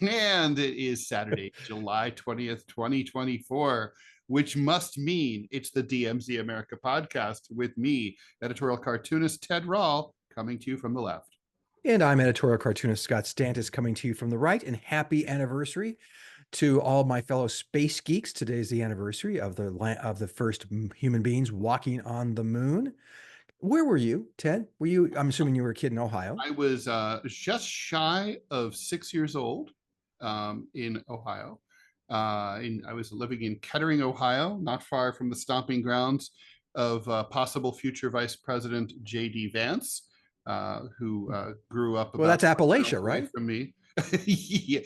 And it is Saturday, July 20th, 2024, which must mean it's the DMZ America Podcast with me, editorial cartoonist Ted Rall, coming to you from the left. And I'm editorial cartoonist Scott Stantis, coming to you from the right. And happy anniversary to all my fellow space geeks. Today's the anniversary of the first human beings walking on the moon. Where were you, Ted? I'm assuming you were a kid in Ohio. I was just shy of 6 years old in Ohio. I was living in Kettering, Ohio, not far from the stomping grounds of possible future Vice President J.D. Vance, who grew up. Well, that's Appalachia, right? From me. Yeah,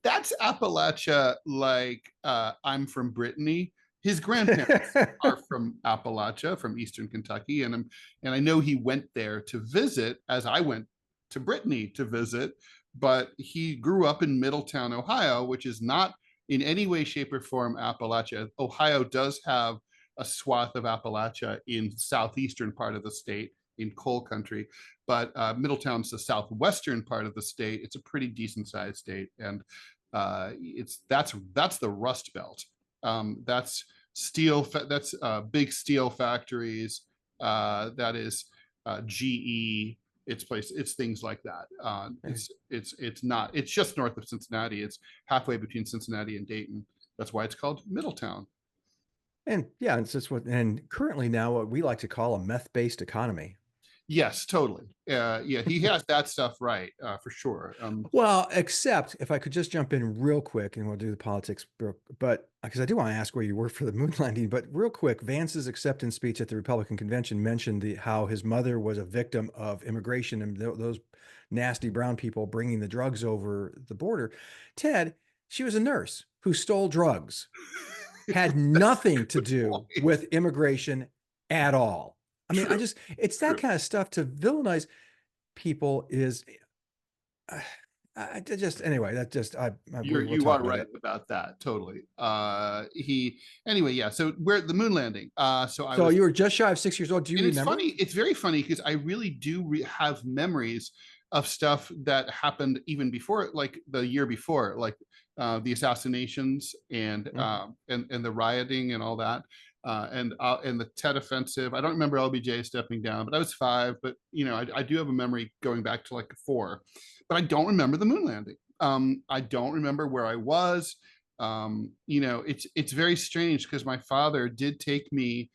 that's Appalachia. Like I'm from Brittany. His grandparents are from Appalachia, from Eastern Kentucky, and I know he went there to visit, as I went to Brittany to visit. But he grew up in Middletown, Ohio, which is not in any way, shape, or form Appalachia. Ohio does have a swath of Appalachia in the southeastern part of the state, in coal country, but Middletown's the southwestern part of the state. It's a pretty decent sized state, and that's the Rust Belt. That's steel. That's big steel factories. That is GE. It's things like that. It's not. It's just north of Cincinnati. It's halfway between Cincinnati and Dayton. That's why it's called Middletown. And yeah, it's just and currently now what we like to call a meth-based economy. Yes, totally. Yeah, he has that stuff right, for sure. Well, except if I could just jump in real quick, and we'll do the politics, but because I do want to ask where you were for the moon landing, but real quick, Vance's acceptance speech at the Republican convention mentioned how his mother was a victim of immigration and those nasty brown people bringing the drugs over the border. Ted, she was a nurse who stole drugs, had nothing to do with immigration at all. I mean, it's that kind of stuff to villainize people is, you are right about that. Totally. Yeah. So we're at the moon landing. So you were just shy of 6 years old. Do you remember? It's funny. It's very funny because I really do have memories of stuff that happened even before, like the year before, like the assassinations and the rioting and all that. And the Tet offensive. I don't remember LBJ stepping down, but I was 5. But I do have a memory going back to like 4, but I don't remember the moon landing. I don't remember where I was. It's very strange because my father did take me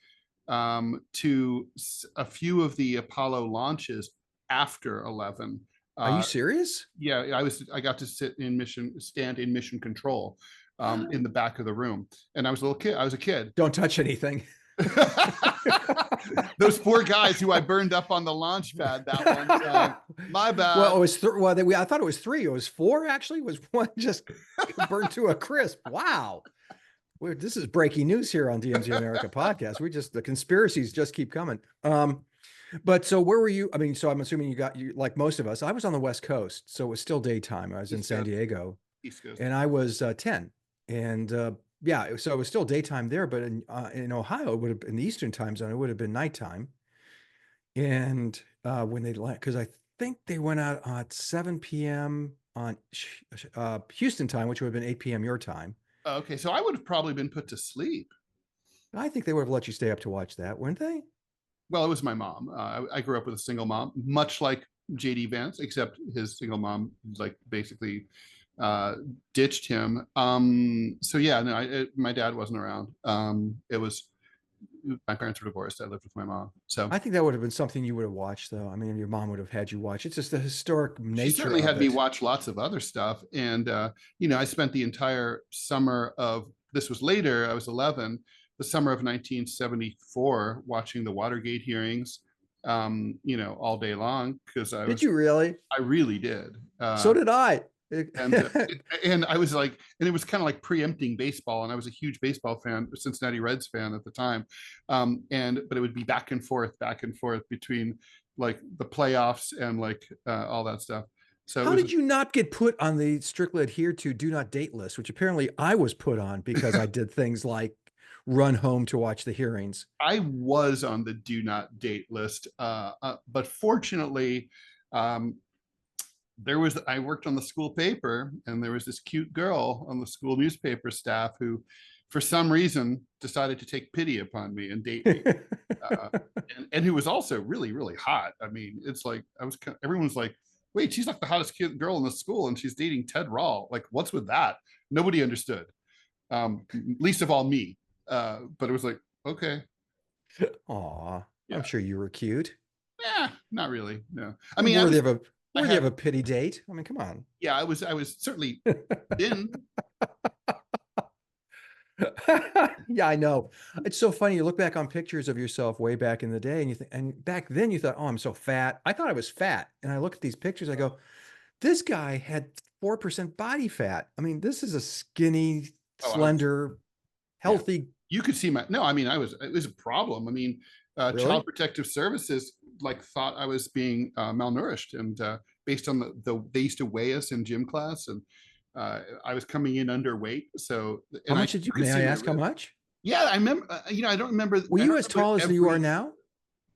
to a few of the Apollo launches after 11. Are you serious? Yeah, I got to stand in mission control. In the back of the room, and I was a kid. Don't touch anything. Those 4 guys who I burned up on the launch pad that one time. My bad. Well, it was I thought it was 3. It was 4 actually. It was one just burned to a crisp. Wow. This is breaking news here on DMZ America Podcast. The conspiracies just keep coming. But so where were you? I mean, so I'm assuming you like most of us. I was on the West Coast, so it was still daytime. I was in San Diego, East Coast, and I was 10. And so it was still daytime there, but in Ohio, it would have in the Eastern time zone, it would have been nighttime. And when they land, because I think they went out at 7 p.m. on Houston time, which would have been 8 p.m. your time. Okay, so I would have probably been put to sleep. I think they would have let you stay up to watch that, wouldn't they? Well, it was my mom. I grew up with a single mom, much like J.D. Vance, except his single mom like basically ditched him. So yeah, no, my dad wasn't around. It was my parents were divorced. I lived with my mom. So I think that would have been something you would have watched, though. I mean, your mom would have had you watch. It's just the historic nature. She certainly had me watch lots of other stuff, and I spent the entire summer of this was later. I was 11. The summer of 1974, watching the Watergate hearings. All day long because Did you really? I really did. So did I. And I was like, and it was kind of like preempting baseball, and I was a huge baseball fan, Cincinnati Reds fan at the time, but it would be back and forth between like the playoffs and like all that stuff. So how did you not get put on the strictly adhered to do not date list, which apparently I was put on because I did things like run home to watch the hearings? I was on the do not date list, but fortunately, I worked on the school paper, and there was this cute girl on the school newspaper staff who, for some reason, decided to take pity upon me and date me. uh, and who was also really, really hot. I mean, it's like everyone's like, wait, she's like the hottest kid girl in the school, and she's dating Ted Rall. Like, what's with that? Nobody understood, least of all me. But it was like, okay. Aw, Yeah. I'm sure you were cute. Yeah, not really. No, I mean, Worthy of a pity date. I mean, come on. Yeah, I was certainly in. Yeah, I know. It's so funny. You look back on pictures of yourself way back in the day, and you think, and back then you thought, oh, I'm so fat. I thought I was fat. And I look at these pictures, I go, this guy had 4% body fat. I mean, this is a skinny, slender, healthy. Yeah. You could see no, I mean, it was a problem. I mean, Really? Child Protective Services thought I was being malnourished, and based on they used to weigh us in gym class, and I was coming in underweight. So how much did you? May I ask how much? Yeah, I remember. I don't remember. Were you as tall as you are now?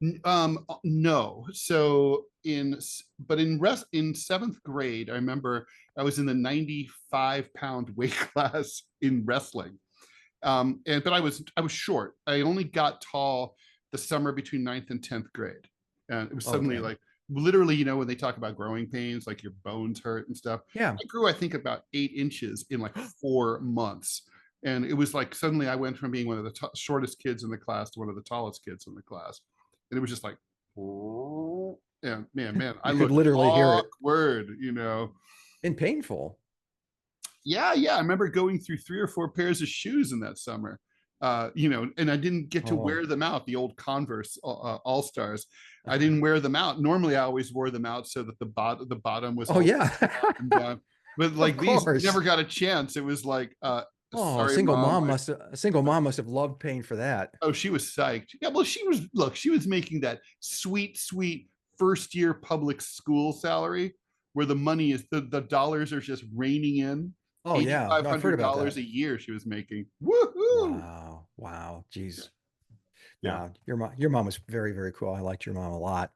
No. So in 7th grade, I remember I was in the 95-pound weight class in wrestling. But I was short. I only got tall the summer between 9th and 10th grade. And it was suddenly literally, when they talk about growing pains, like your bones hurt and stuff. Yeah. I grew, I think, about 8 inches in 4 months. And it was like, suddenly I went from being one of the shortest kids in the class to one of the tallest kids in the class. And it was just like, oh, yeah, man, I could literally hear it. Awkward, and painful. Yeah. I remember going through 3 or 4 pairs of shoes in that summer, and I didn't get to wear them out. The old Converse All-Stars, I didn't wear them out. Normally, I always wore them out so that the bottom was. Oh yeah. But these never got a chance. It was like, a single mom must have loved paying for that. Oh, she was psyched. Yeah, well, she was making that sweet first year public school salary where the money is the dollars are just raining in. Oh yeah, $500 a year she was making. Woohoo! Wow, geez. Yeah, your mom was very, very cool. I liked your mom a lot.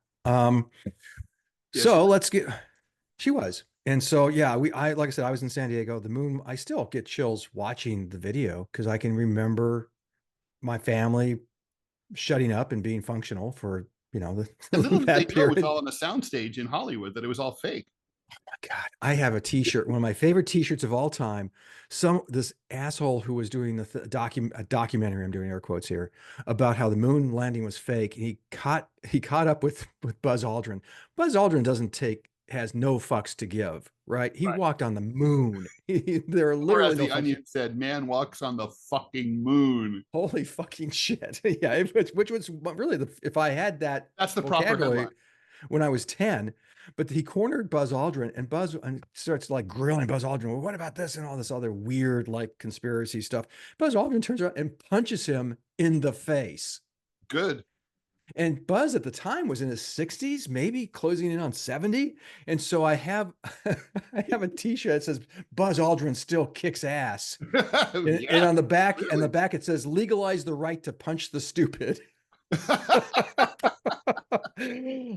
So let's get. She was. And so, yeah, like I said, I was in San Diego. The moon, I still get chills watching the video because I can remember my family shutting up and being functional for, that period. It was all on a soundstage in Hollywood, that it was all fake. Oh my God. I have a t-shirt, one of my favorite t-shirts of all time. This asshole who was doing a documentary, I'm doing air quotes here, about how the moon landing was fake. And he caught up with Buzz Aldrin. Buzz Aldrin has no fucks to give, right? He walked on the moon. There are literally, as the Onion said, man walks on the fucking moon. Holy fucking shit. Yeah, which was really if I had that's the proper headline. When I was 10, but he cornered Buzz Aldrin, and Buzz starts grilling Buzz Aldrin. Well, what about this and all this other weird conspiracy stuff? Buzz Aldrin turns around and punches him in the face. Good. And Buzz at the time was in his 60s, maybe closing in on 70. And so I have a t-shirt that says Buzz Aldrin still kicks ass. And on the back, really? And the back it says legalize the right to punch the stupid.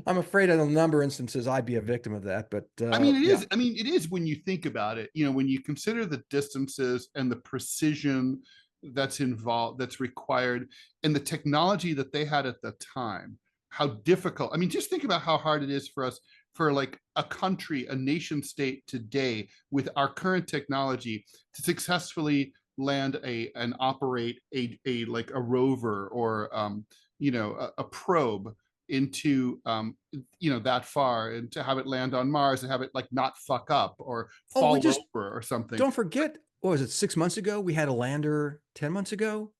I'm afraid in a number of instances I'd be a victim of that, but I mean it is. I mean, it is when you think about it, when you consider the distances and the precision that's involved, that's required, and the technology that they had at the time, how difficult. I mean, just think about how hard it is for us, for a country, a nation state today with our current technology to successfully land and operate a rover or a probe into that far, and to have it land on Mars and have it not fuck up or fall over or something. Don't forget, what was it, 6 months ago? We had a lander, 10 months ago,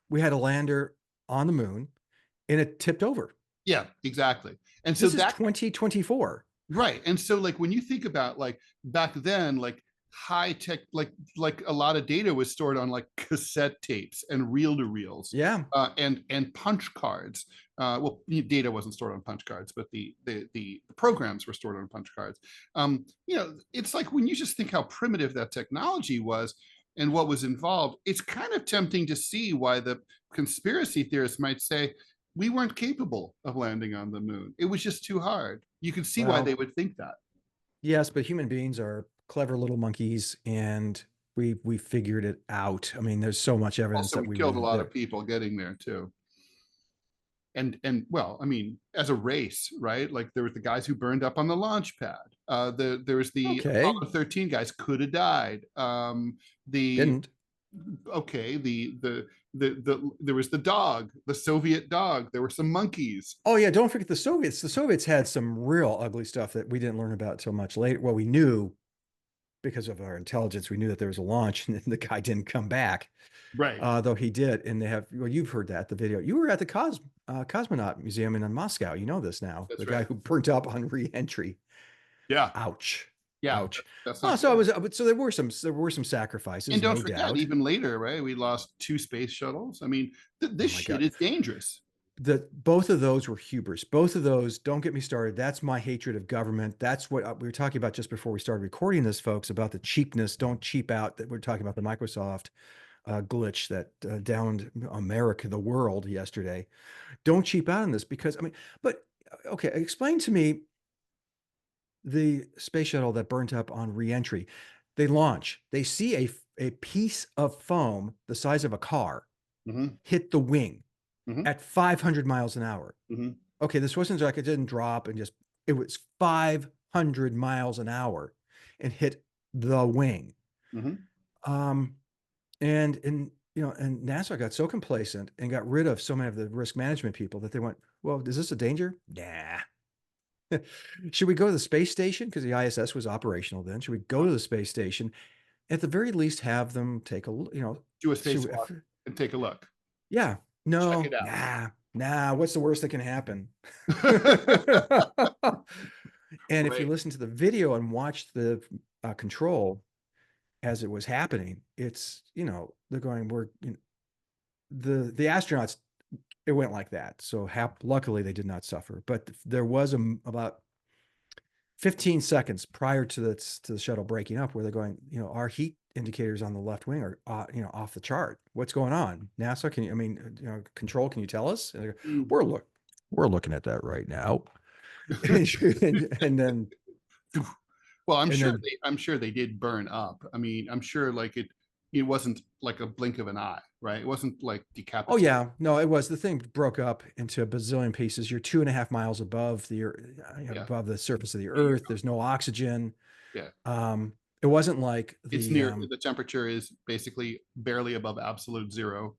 we had a lander on the moon and it tipped over. Yeah, exactly. And so that's 2024. Right. And so when you think about back then, high tech, a lot of data was stored on cassette tapes and reel-to-reels. Yeah. And punch cards. Well, data wasn't stored on punch cards, but the programs were stored on punch cards. It's when you just think how primitive that technology was and what was involved, it's kind of tempting to see why the conspiracy theorists might say we weren't capable of landing on the moon. It was just too hard. You can see why they would think that. Yes, but human beings are clever little monkeys, and we figured it out. I mean, there's so much evidence Also, that we we were killed a lot there. of people getting there too. And well, I mean, as a race, right? Like there was the guys who burned up on the launch pad. There was the Okay, Apollo 13 guys could have died. The didn't. okay, there was the dog, the Soviet dog. There were some monkeys. Oh yeah, don't forget the Soviets. The Soviets had some real ugly stuff that we didn't learn about until much later. Well, we knew because of our intelligence, we knew that there was a launch, and the guy didn't come back. Right. Though he did, and they have. Well, you've heard that the video. You were at the Cosmonaut Museum in Moscow. You know this now. The That's guy right. who burnt up on re-entry. Yeah. Ouch. Yeah. Ouch. That's Oh, not so I good. was. So there were some sacrifices, And don't no forget, doubt. even later, right? We lost 2 space shuttles. I mean, Oh this my shit God. is dangerous. Both of those were hubris. Both of those, don't get me started. That's my hatred of government. That's what we were talking about just before we started recording this, folks, about the cheapness. Don't cheap out. That we're talking about the Microsoft glitch that downed America, the world yesterday. Don't cheap out on this because, I mean, but okay, explain to me the space shuttle that burnt up on reentry. They launch, they see a piece of foam the size of a car Hmm. hit the wing Hmm. at 500 miles an hour. Hmm. Okay, this wasn't like it didn't drop and just, it was 500 miles an hour and hit the wing. Hmm. Um, and NASA got so complacent and got rid of so many of the risk management people that they went, well, is this a danger? Nah. Should we go to the space station? Because the ISS was operational then. Should we go to the space station? At the very least, have them take Do a should we, spacewalk and take a look. yeah, Check no, it out. nah, what's the worst that can happen? And if you Right. listen to the video and watch the control as it was happening, it's, they're going, the astronauts, it went like that. So luckily they did not suffer, but there was about 15 seconds prior to the shuttle breaking up where they're going, our heat indicators on the left wing are, off the chart. What's going on? NASA, control, can you tell us? And they go, Mm. we're looking at that right now. and then, Well, and then, I'm sure they did burn up. I mean, I'm sure like it wasn't like a blink of an eye, right? It wasn't like oh decapitated. yeah, no, it was, the thing broke up into a bazillion pieces. You're 2.5 miles above Yeah. above the surface of the Yeah. earth. There's no oxygen. Yeah. It wasn't like It's near the temperature is basically barely above absolute zero.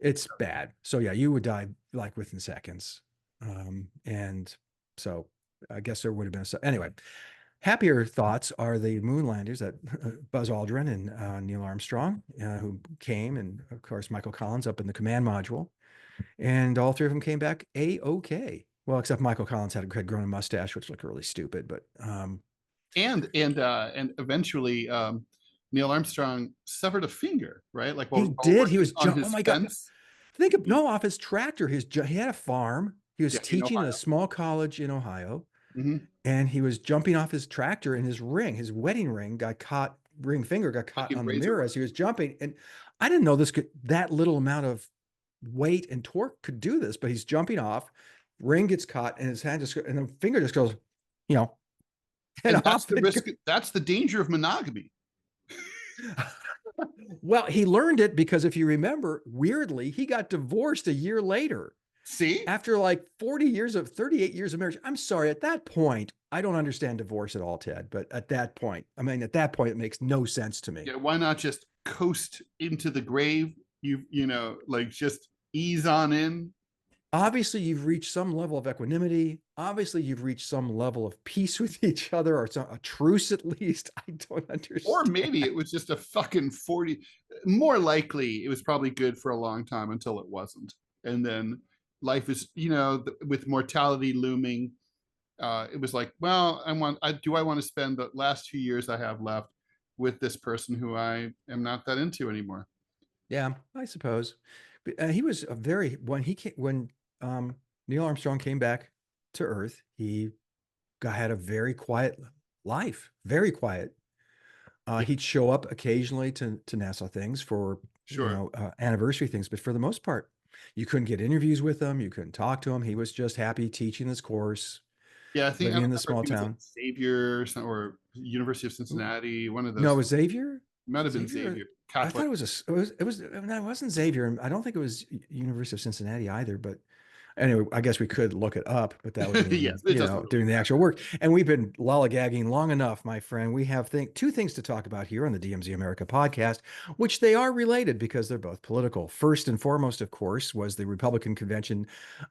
it's bad. So yeah, you would die like within seconds. And so I guess there would have been anyway. Happier thoughts are the moon landers that Buzz Aldrin and Neil Armstrong, who came, and of course Michael Collins up in the command module, and all three of them came back a-okay. Well, except Michael Collins had grown a mustache, which looked really stupid, but And eventually Neil Armstrong suffered a finger, right? Like he while did. He working was on oh his my God. fence. Think of no off his tractor. He had a farm. He was Yeah, in teaching at a Ohio. small college in Ohio, Hmm. and he was jumping off his tractor, and his wedding ring finger got Like caught in on the razor mirror wire. as he was jumping. And I didn't know that little amount of weight and torque could do this, but he's jumping off, ring gets caught, and his hand and the finger just goes, you know, and And that's off the it risk. goes. That's the danger of monogamy. Well, he learned it because if you remember, weirdly, he got divorced a year later. See? After like 38 years of marriage. I'm sorry, at that point, I don't understand divorce at all, Ted. But at that point, it makes no sense to me. Yeah, why not just coast into the grave? Like just ease on in. Obviously, you've reached some level of equanimity. Obviously, you've reached some level of peace with each other, or a truce at least. I don't Or understand. maybe it was just a fucking 40. More likely, it was probably good for a long time until it wasn't. And then life is, with mortality looming, it was like, well, do I want to spend the last 2 years I have left with this person who I am not that into anymore? Yeah, I suppose. But, he was a very when Neil Armstrong came back to Earth, he had a very quiet life, very quiet. Yeah, He'd show up occasionally to NASA things for sure. anniversary things, but for the most part, you couldn't get interviews with him. You couldn't talk to him. He was just happy teaching this course. Yeah, I think I living don't in the remember if small he was town. at Xavier or University of Cincinnati, one of No, it those. was Xavier. Might have been Xavier. Xavier, I thought Catholic. it was no, it wasn't Xavier. And I don't think it was University of Cincinnati either. But anyway, I guess we could look it up, but that would mean, Yes, it doesn't really doing the actual matter. work. And we've been lollygagging long enough, my friend. We have two things to talk about here on the DMZ America podcast, which they are related because they're both political. First and foremost, of course, was the Republican convention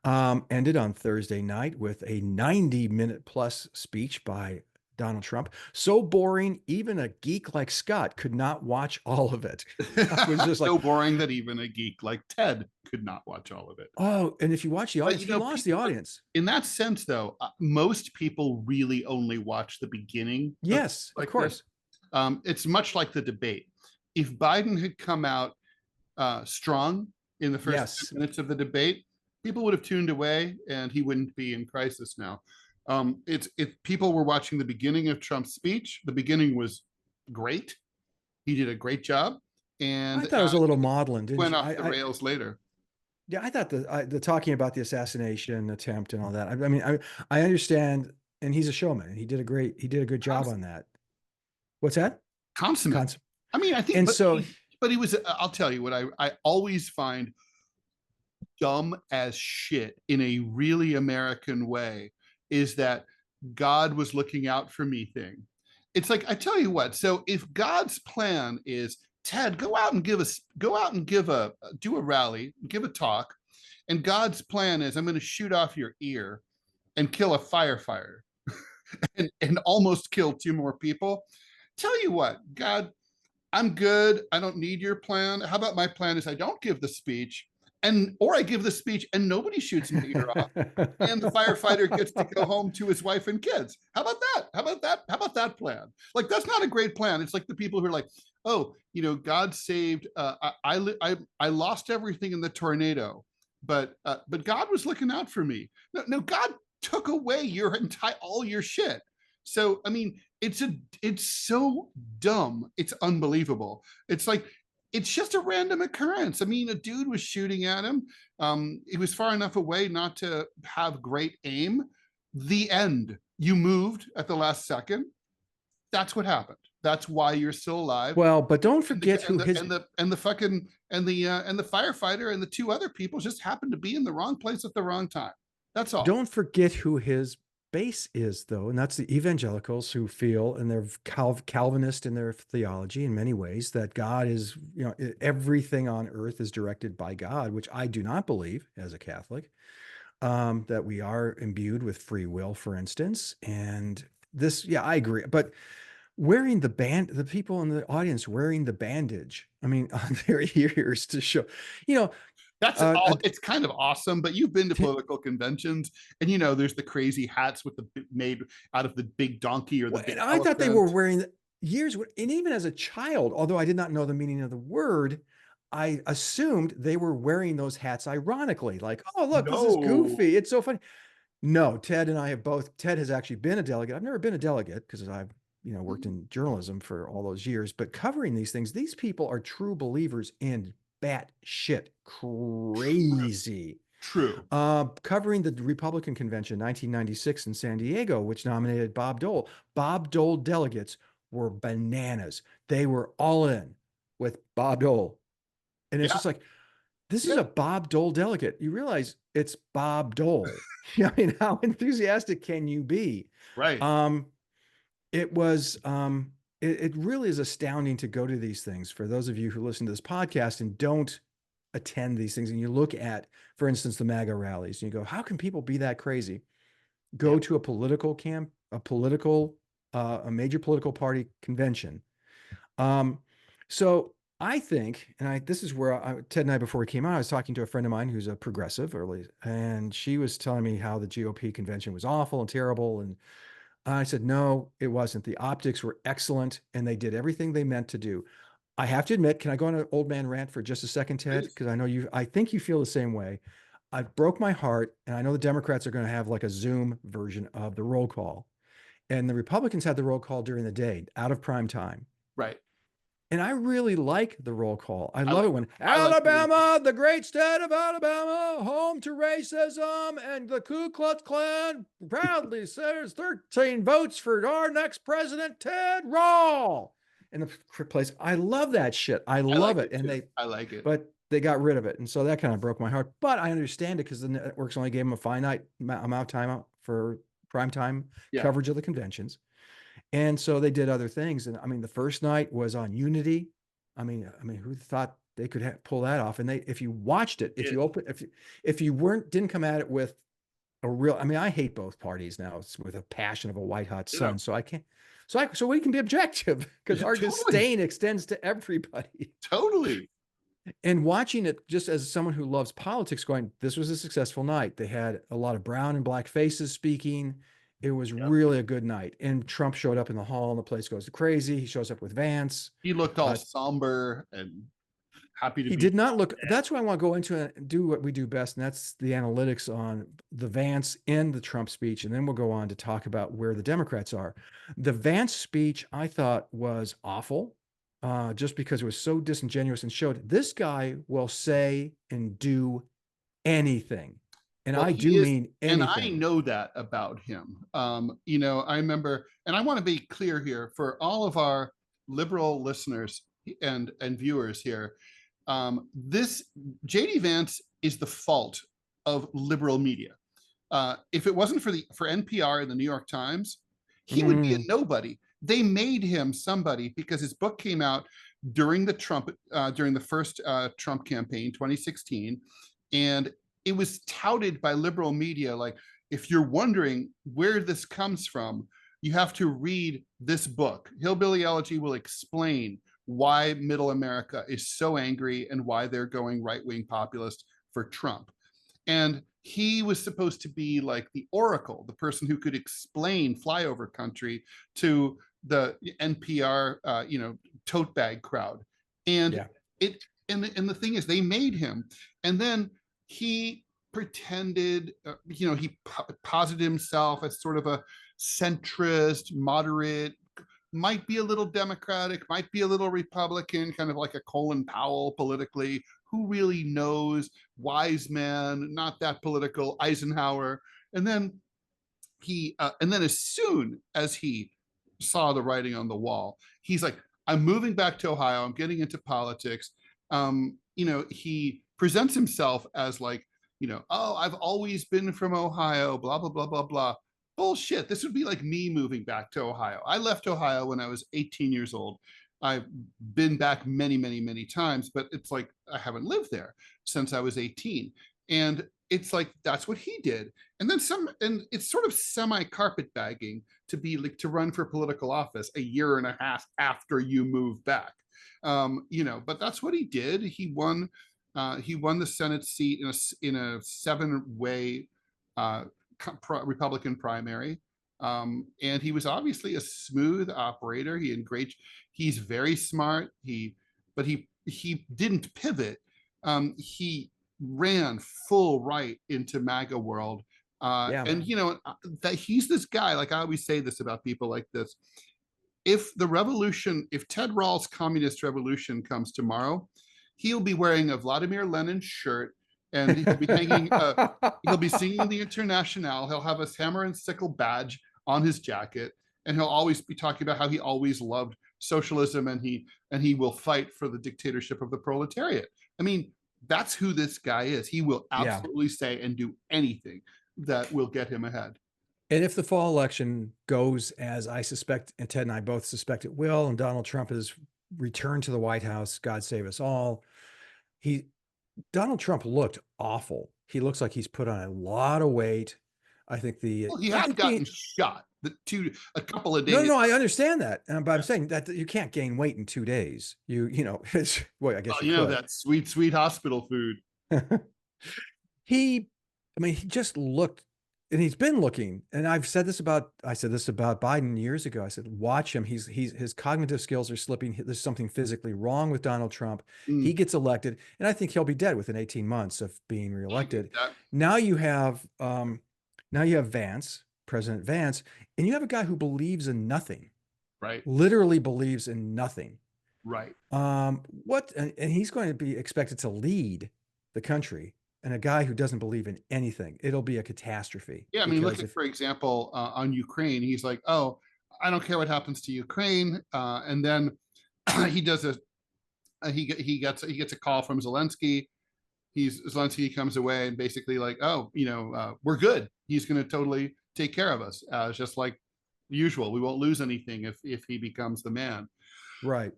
ended on Thursday night with a 90-minute plus speech by Donald Trump. So boring, even a geek like Scott could not watch all of it. I was just like, So boring that even a geek like Ted could not watch all of it. oh, and if you watch the But audience, he lost the audience. in that sense, though, most people really only watch the beginning. Yes, of Like course. this. It's much like the debate. If Biden had come out strong in the first Yes. 10 minutes of the debate, people would have tuned away, and he wouldn't be in crisis now. People were watching the beginning of Trump's speech. The beginning was great. He did a great job, I and thought it was a little maudlin, didn't went you? off the rails later. Yeah, I thought the talking about the assassination attempt and all that. I mean, I understand, and he's a showman, and he did a good job on that. What's that? Consummate. I mean, I think, and so but he was. I'll tell you what I always find dumb as shit in a really American way is that God was looking out for me thing. It's like, I tell you what, so if God's plan is, Ted, do a rally, give a talk, and God's plan is, I'm going to shoot off your ear and kill a firefighter and almost kill 2 more people. Tell you what, God, I'm good. I don't need your plan. How about my plan is I don't give the speech, or I give the speech and nobody shoots my ear off, and the firefighter gets to go home to his wife and kids. How about that? How about that plan? Like, that's not a great plan. It's like the people who are like, oh, God saved. I lost everything in the tornado, but God was looking out for me. No, God took away all your shit. So I mean, it's so dumb. It's unbelievable. It's like, it's just a random occurrence. I mean, a dude was shooting at him. He was far enough away not to have great aim. The end. You moved at the last second. That's what happened. That's why you're still alive. well, but don't forget who his And the firefighter and the 2 other people just happened to be in the wrong place at the wrong time. That's all. don't forget who his base is, though, and that's the evangelicals who feel, and they're Calvinist in their theology in many ways, that God is, everything on earth is directed by God, which I do not believe as a Catholic. That we are imbued with free will, for instance, and this, yeah, I agree, but wearing the people in the audience wearing the bandage, I mean, on their ears to show, you know, That's all. It's kind of awesome, but you've been to political conventions, and there's the crazy hats with made out of the big donkey or the big. I thought they were wearing years, and even as a child, although I did not know the meaning of the word, I assumed they were wearing those hats ironically, like, oh, look, this is goofy. It's so funny. No, Ted and I have both. Ted has actually been a delegate. I've never been a delegate because I've worked in journalism for all those years, but covering these things, these people are true believers in batshit crazy. True. Covering the Republican convention 1996 in San Diego, which nominated Bob Dole. Bob Dole delegates were bananas. They were all in with Bob Dole. And it's just like, this is a Bob Dole delegate. You realize it's Bob Dole. I mean, how enthusiastic can you be? Right. It was, it really is astounding to go to these things. For those of you who listen to this podcast and don't attend these things, and you look at, for instance, the MAGA rallies, and you go, how can people be that crazy? Go to a political camp, a major political party convention. So I think, and this is where Ted and I, before we came out, I was talking to a friend of mine who's a progressive early, and she was telling me how the GOP convention was awful and terrible. And I said, no, it wasn't. The optics were excellent, and they did everything they meant to do. I have to admit, can I go on an old man rant for just a second, Ted? Because I think you feel the same way. I broke my heart, and I know the Democrats are going to have like a Zoom version of the roll call. And the Republicans had the roll call during the day, out of prime time. Right. And I really like the roll call. I I love like, it when I like the roll call. Alabama, the great state of Alabama, home to racism, and the Ku Klux Klan proudly says 13 votes for our next president, Ted Rall. In the place, I love that shit. I I love like it. it And too. I like it. but they got rid of it. And so that kind of broke my heart. But I understand it because the networks only gave them a finite amount of time out for primetime Yeah. coverage of the conventions. And so they did other things. And I mean, the first night was on Unity. I mean, who thought they could pull that off? And if you watched it, if you didn't come at it with a real, I mean, I hate both parties now. It's with a passion of a white hot sun. So I can't, so we can be objective because our disdain extends to everybody. Totally. And watching it just as someone who loves politics going, this was a successful night. They had a lot of brown and black faces speaking. It was really a good night. And Trump showed up in the hall and the place goes crazy. He shows up with Vance. He looked all somber and happy to He be. did not look. That's why I want to go into and do what we do best. And that's the analytics on the Vance and the Trump speech. And then we'll go on to talk about where the Democrats are. The Vance speech I thought was awful. Just because it was so disingenuous and showed this guy will say and do anything. And I do mean anything. And I know that about him. You know, I remember, and I want to be clear here for all of our liberal listeners and viewers here. This JD Vance is the fault of liberal media. If it wasn't for NPR and the New York Times, he would be a nobody. They made him somebody because his book came out during the first Trump campaign, 2016, and it was touted by liberal media like, if you're wondering where this comes from, you have to read this book. Hillbilly Elegy will explain why middle America is so angry and why they're going right-wing populist for Trump. And he was supposed to be like the oracle, the person who could explain flyover country to the NPR, tote bag crowd. And and the thing is, they made him, and then he pretended, he posited himself as sort of a centrist, moderate, might be a little Democratic, might be a little Republican, kind of like a Colin Powell politically. Who really knows? Wise man, not that political, Eisenhower. And then as soon as he saw the writing on the wall, he's like, I'm moving back to Ohio. I'm getting into politics. He presents himself as like, oh, I've always been from Ohio, blah, blah, blah, blah, blah. Bullshit. This would be like me moving back to Ohio. I left Ohio when I was 18 years old. I've been back many, many, many times, but it's like I haven't lived there since I was 18. And it's like, that's what he did. And then and it's sort of semi-carpetbagging to run for political office a year and a half after you move back. But that's what he did. He won the Senate seat in a 7-way Republican primary. And he was obviously a smooth operator. He's very smart. But he didn't pivot. He ran full right into MAGA world. And that he's this guy, like I always say this about people like this. If Ted Rall's communist revolution comes tomorrow, he'll be wearing a Vladimir Lenin shirt, and he'll be he'll be singing the Internationale. He'll have a hammer and sickle badge on his jacket, and he'll always be talking about how he always loved socialism, and he will fight for the dictatorship of the proletariat. I mean, that's who this guy is. He will absolutely say and do anything that will get him ahead. And if the fall election goes as I suspect, and Ted and I both suspect it will, and Donald Trump is returned to the White House, God save us all, Donald Trump looked awful. He looks like he's put on a lot of weight. I think he hadn't gotten shot a couple of days. No, I understand that, but I'm saying that you can't gain weight in 2 days. I guess that sweet hospital food. He just looked, and he's been looking. And I said this about Biden years ago. I said, watch him. His cognitive skills are slipping. There's something physically wrong with Donald Trump. He gets elected, and I think he'll be dead within 18 months of being reelected. Now you have Vance, President Vance, and you have a guy who believes in nothing. Right. Literally believes in nothing. Right. And he's going to be expected to lead the country, and a guy who doesn't believe in anything, it'll be a catastrophe. Yeah, I mean, look Because at, if for example, on Ukraine, he's like, "Oh, I don't care what happens to Ukraine," and then he does a he gets a call from Zelensky. Zelensky comes away and basically like, "Oh, we're good. He's going to totally take care of us, just like usual. We won't lose anything if he becomes the man." right.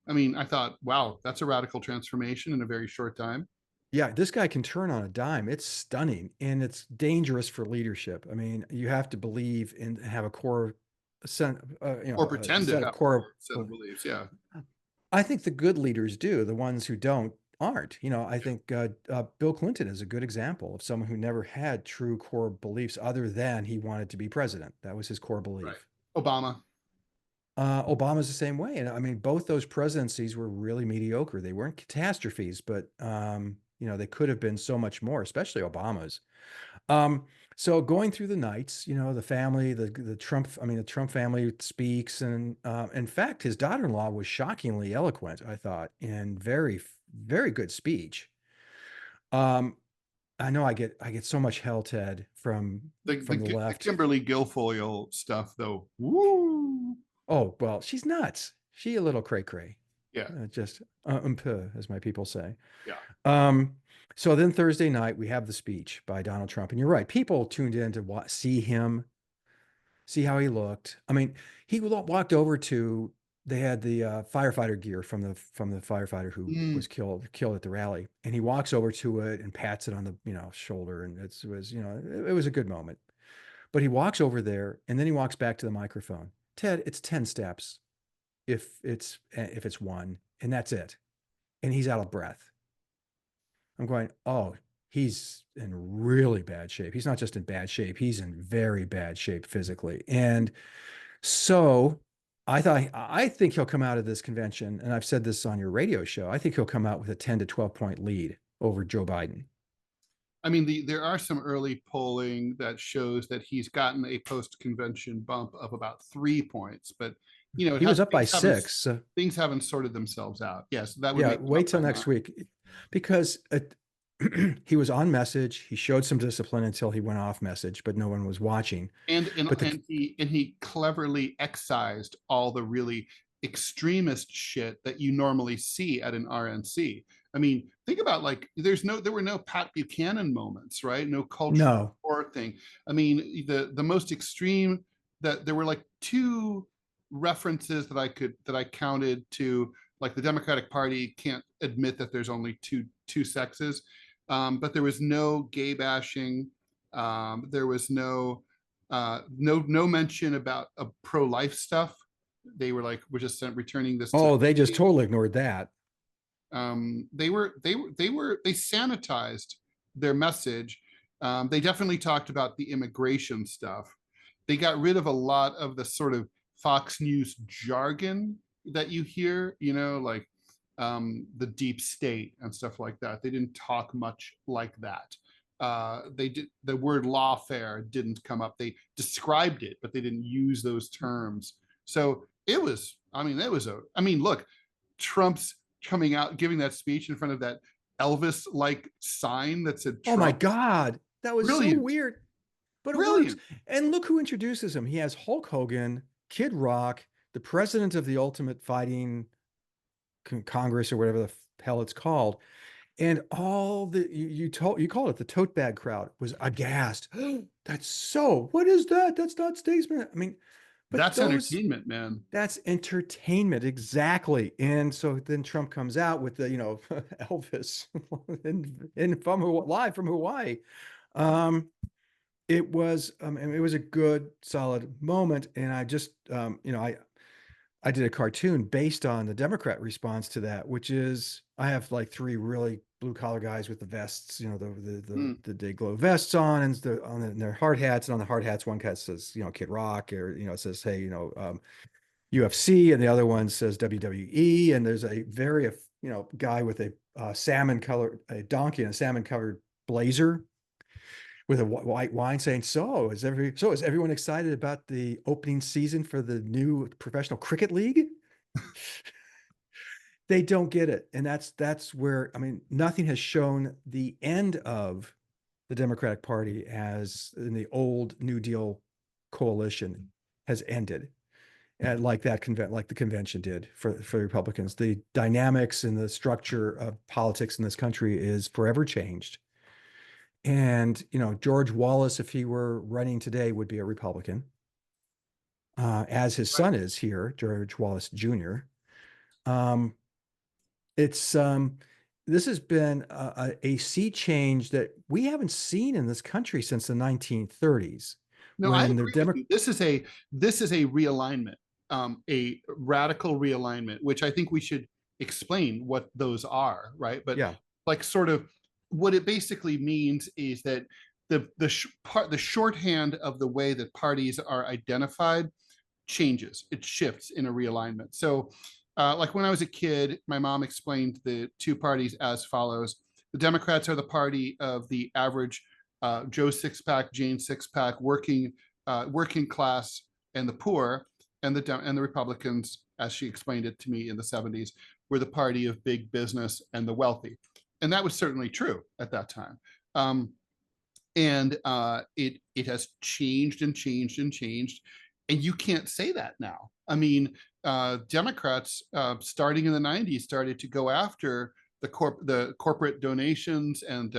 I mean, I thought, wow, that's a radical transformation in a very short time. Yeah, this guy can turn on a dime. It's stunning, and it's dangerous for leadership. I mean, you have to believe and have a core set, Or a pretend to set of have core. a set of beliefs. Yeah. I think the good leaders do. The ones who don't aren't. I think Bill Clinton is a good example of someone who never had true core beliefs other than he wanted to be president. That was his core Right. belief. Obama. Obama's the same way. And I mean, both those presidencies were really mediocre. They weren't catastrophes, but they could have been so much more, especially Obama's. Um, so going through the nights, the family, the Trump, I mean, the Trump family speaks, and in fact, his daughter-in-law was shockingly eloquent, I thought, and very, very good speech. Um, I know I get so much hell, Ted, from the The left. Kimberly Guilfoyle stuff, though. Woo. Oh, well, she's nuts. She a little cray cray, Yeah. just as my people say. Yeah. Um, so then Thursday night we have the speech by Donald Trump, and you're right. People tuned in to see him, see how he looked. I mean, he walked over to. They had the firefighter gear from the firefighter who Mm. was killed at the rally, and he walks over to it and pats it on the shoulder, and it was a good moment. But he walks over there, and then he walks back to the microphone. Ted, it's 10 steps if it's one, and that's it. And he's out of breath. I'm going, oh, he's in really bad shape. He's not just in bad shape, he's in very bad shape physically. And so I think he'll come out of this convention, and I've said this on your radio show, I think he'll come out with a 10 to 12 point lead over Joe Biden. I mean, there are some early polling that shows that he's gotten a post-convention bump of about 3 points, but He was up by 6. Things haven't sorted themselves out. Yes, that would Yeah, make wait till next week, because he was on message. He showed some discipline until he went off message, but no one was watching. And he cleverly excised all the really extremist shit that you normally see at an RNC. I mean, think about, like, there were no Pat Buchanan moments, right? No cultural No, war thing. I mean, the most extreme, that there were like 2 references that I counted to, like, the Democratic Party can't admit that there's only two sexes, but there was no gay bashing. There was no mention about pro-life stuff. They were like, we're just returning this to. oh, they just totally ignored that. They sanitized their message. They definitely talked about the immigration stuff. They got rid of a lot of the sort of Fox News jargon that you hear, like the deep state and stuff like that. They didn't talk much like that. The word lawfare didn't come up. They described it, but they didn't use those terms. So look, Trump's coming out giving that speech in front of that Elvis like sign that said Trump. Oh my God, that was Brilliant. so weird, but it Brilliant. works. And look who introduces him. He has Hulk Hogan, Kid Rock, the president of the Ultimate Fighting Congress, or whatever the hell it's called. And all the you called it the tote bag crowd was aghast. What is that? That's not statesman. I mean, but that's entertainment, man. That's entertainment, exactly. And so then Trump comes out with the Elvis live from Hawaii. It was a good, solid moment, and I just I did a cartoon based on the Democrat response to that, which is I have like 3 really blue collar guys with the vests, the day glow vests on, and their hard hats, and on the hard hats, one guy says, Kid Rock, or it says, hey, UFC, and the other one says WWE, and there's a very guy with a donkey and a salmon colored blazer with a white wine saying, is everyone excited about the opening season for the new professional cricket league? They don't get it. And that's where, I mean, nothing has shown the end of the Democratic Party as in the old New Deal coalition has ended. And like like the convention did for Republicans. The dynamics and the structure of politics in this country is forever changed. And, George Wallace, if he were running today, would be a Republican, as his Right. son is here, George Wallace Jr. Um, it's this has been a sea change that we haven't seen in this country since the 1930s, No, I when the agree with you. This is a realignment, a radical realignment, which I think we should explain what those are, right? But yeah, like sort of what it basically means is that the shorthand of the way that parties are identified changes. It shifts in a realignment. So, like when I was a kid, my mom explained the two parties as follows: the Democrats are the party of the average Joe Sixpack, Jane Sixpack, working class, and the poor, and the Republicans, as she explained it to me in the '70s, were the party of big business and the wealthy, and that was certainly true at that time. And it has changed and changed and changed, and you can't say that now. I mean, Democrats starting in the '90s started to go after the corporate donations and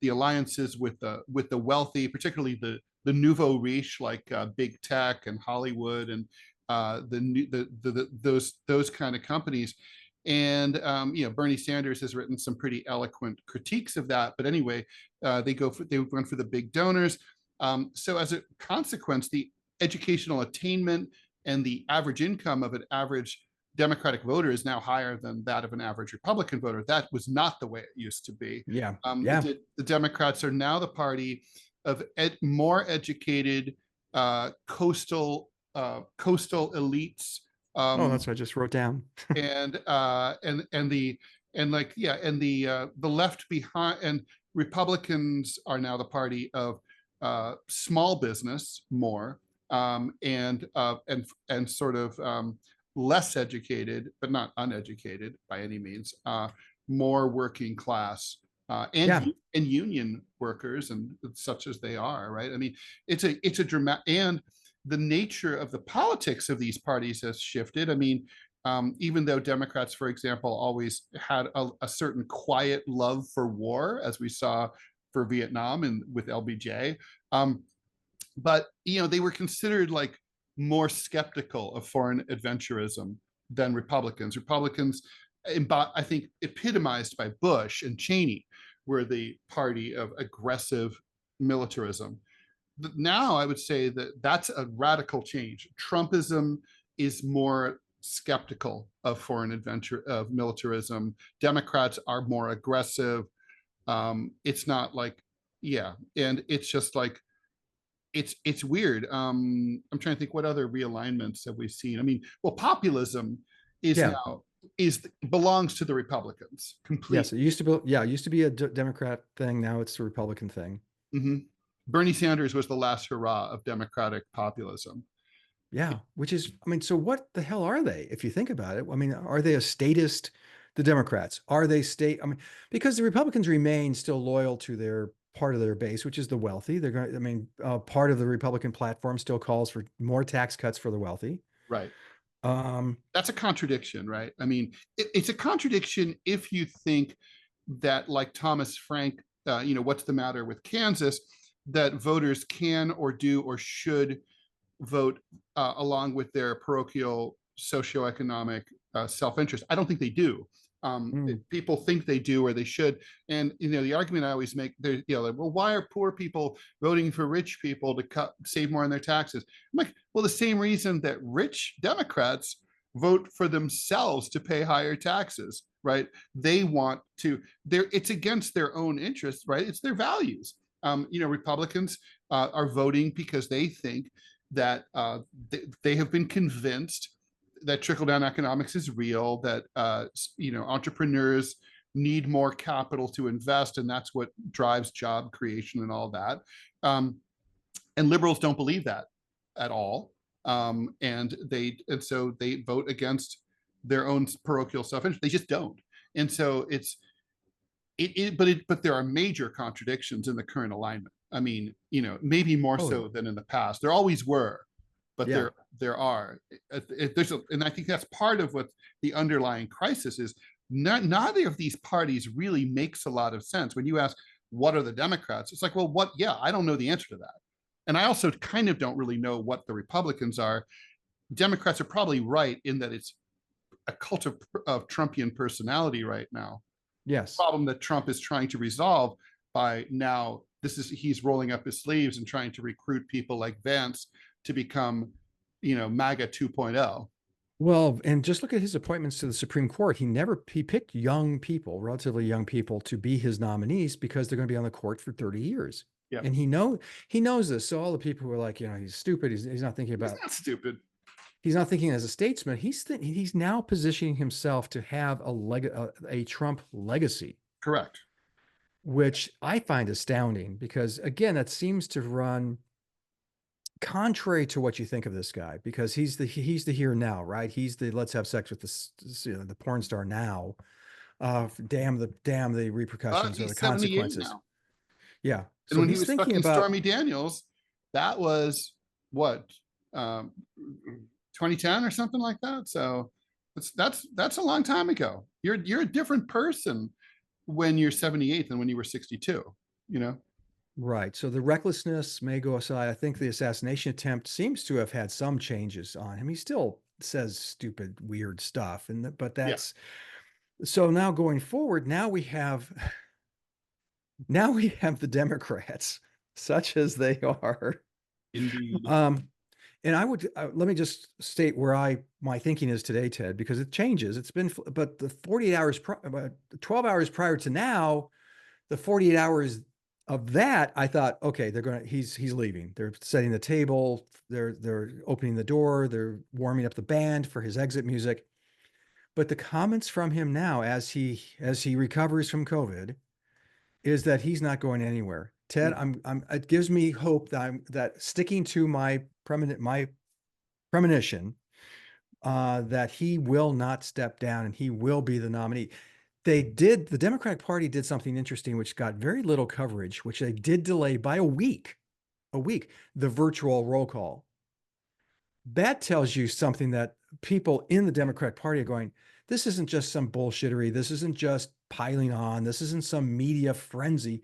the alliances with the wealthy, particularly the nouveau riche, like big tech and Hollywood and those kind of companies. And Bernie Sanders has written some pretty eloquent critiques of that. But anyway, they went for the big donors. So as a consequence, the educational attainment and the average income of an average Democratic voter is now higher than that of an average Republican voter. That was not the way it used to be. yeah, yeah. The Democrats are now the party of more educated coastal elites. Oh, that's what I just wrote down. And the left behind, and Republicans are now the party of small business more, and sort of less educated, but not uneducated by any means, more working class, Yeah, and union workers, and such as they are, right? I mean, it's a dramatic, and the nature of the politics of these parties has shifted. I mean, even though Democrats, for example, always had a certain quiet love for war, as we saw for Vietnam and with LBJ, but they were considered like more skeptical of foreign adventurism than Republicans. Republicans, I think, epitomized by Bush and Cheney, were the party of aggressive militarism. Now I would say that that's a radical change. Trumpism is more skeptical of foreign adventure, of militarism. Democrats are more aggressive. It's not like, yeah, and it's just like it's weird. I'm trying to think what other realignments have we seen. I mean, well, populism is yeah. now belongs to the Republicans Yes, completely. it used to be a Democrat thing. Now it's a Republican thing. Mm-hmm. Bernie Sanders was the last hurrah of Democratic populism. Yeah, which is, I mean, so what the hell are they, if you think about it? I mean, are they a statist, the Democrats? Are they I mean, because the Republicans remain still loyal to their part of their base, which is the wealthy. They're going to, I mean, part of the Republican platform still calls for more tax cuts for the wealthy. Right. Um, That's a contradiction, right? I mean, it's a contradiction if you think that, like Thomas Frank, what's the matter with Kansas, that voters can or do or should vote along with their parochial socioeconomic self-interest. I don't think they do. mm, People think they do or they should. And the argument I always make, like, well, why are poor people voting for rich people to save more on their taxes? I'm like, well, the same reason that rich Democrats vote for themselves to pay higher taxes, right? They want to, it's against their own interests, right? It's their values. Republicans are voting because they think that they have been convinced that trickle-down economics is real, that entrepreneurs need more capital to invest, and that's what drives job creation and all that. And liberals don't believe that at all, and so they vote against their own parochial self-interest. They just don't. And so but there are major contradictions in the current alignment. I mean, maybe more so than in the past. There always were, but there are. And I think that's part of what the underlying crisis is. Neither of these parties really makes a lot of sense. When you ask, what are the Democrats? It's like, well, what? Yeah, I don't know the answer to that. And I also kind of don't really know what the Republicans are. Democrats are probably right in that it's a cult of Trumpian personality right now. Yes. Problem that Trump is trying to resolve by now. He's rolling up his sleeves and trying to recruit people like Vance to become, MAGA 2.0. Well, and just look at his appointments to the Supreme Court. He picked young people, relatively young people, to be his nominees because they're going to be on the court for 30 years. Yeah. And he knows this. So all the people who are like, he's stupid. He's not thinking about. He's not stupid. He's not thinking as a statesman. He's now positioning himself to have a Trump legacy. Correct. Which I find astounding because, again, that seems to run contrary to what you think of this guy, because he's the here now, right? He's the let's have sex with the porn star now. Damn the repercussions or the consequences. Now. Yeah. And so when he was thinking about Stormy Daniels, that was what 2010 or something like that. So that's a long time ago. You're a different person when you're 78 than when you were 62, Right. So the recklessness may go aside. I think the assassination attempt seems to have had some changes on him. He still says stupid, weird stuff. But that's so now going forward, now we have the Democrats, such as they are. Indeed. And I would let me just state where my thinking is today, Ted, because it changes. It's been, but the 48 hours, 12 hours prior to now, the 48 hours of that, I thought, okay, he's leaving. They're setting the table. They're opening the door. They're warming up the band for his exit music. But the comments from him now, as he recovers from COVID, is that he's not going anywhere. Ted, it gives me hope that sticking to my premonition, that he will not step down and he will be the nominee. The Democratic Party did something interesting, which got very little coverage, which they did delay by a week, the virtual roll call. That tells you something, that people in the Democratic Party are going, this isn't just some bullshittery. This isn't just piling on. This isn't some media frenzy.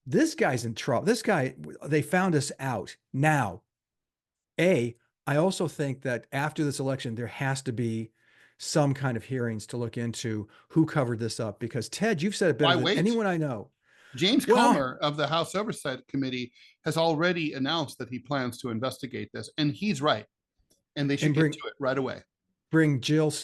This guy's in trouble. This guy, they found us out. Now, I also think that after this election, there has to be some kind of hearings to look into who covered this up, because Ted, you've said it better than anyone I know. James Comer of the House Oversight Committee has already announced that he plans to investigate this, and he's right. And they should get to it right away. Bring Jill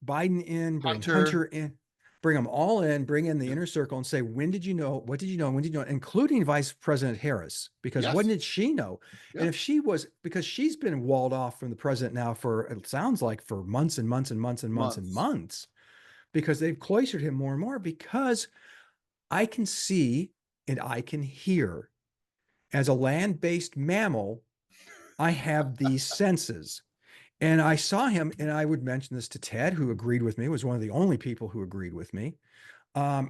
Biden in, bring Hunter in. Bring them all in, bring in the inner circle and say, when did you know? What did you know? When did you know? Including Vice President Harris, because when did she know? Yeah. And if she was, because she's been walled off from the president now for, it sounds like, for months and months and months and months and months, because they've cloistered him more and more, because I can see and I can hear. As a land-based mammal, I have these senses. And I saw him, and I would mention this to Ted, who agreed with me, was one of the only people who agreed with me.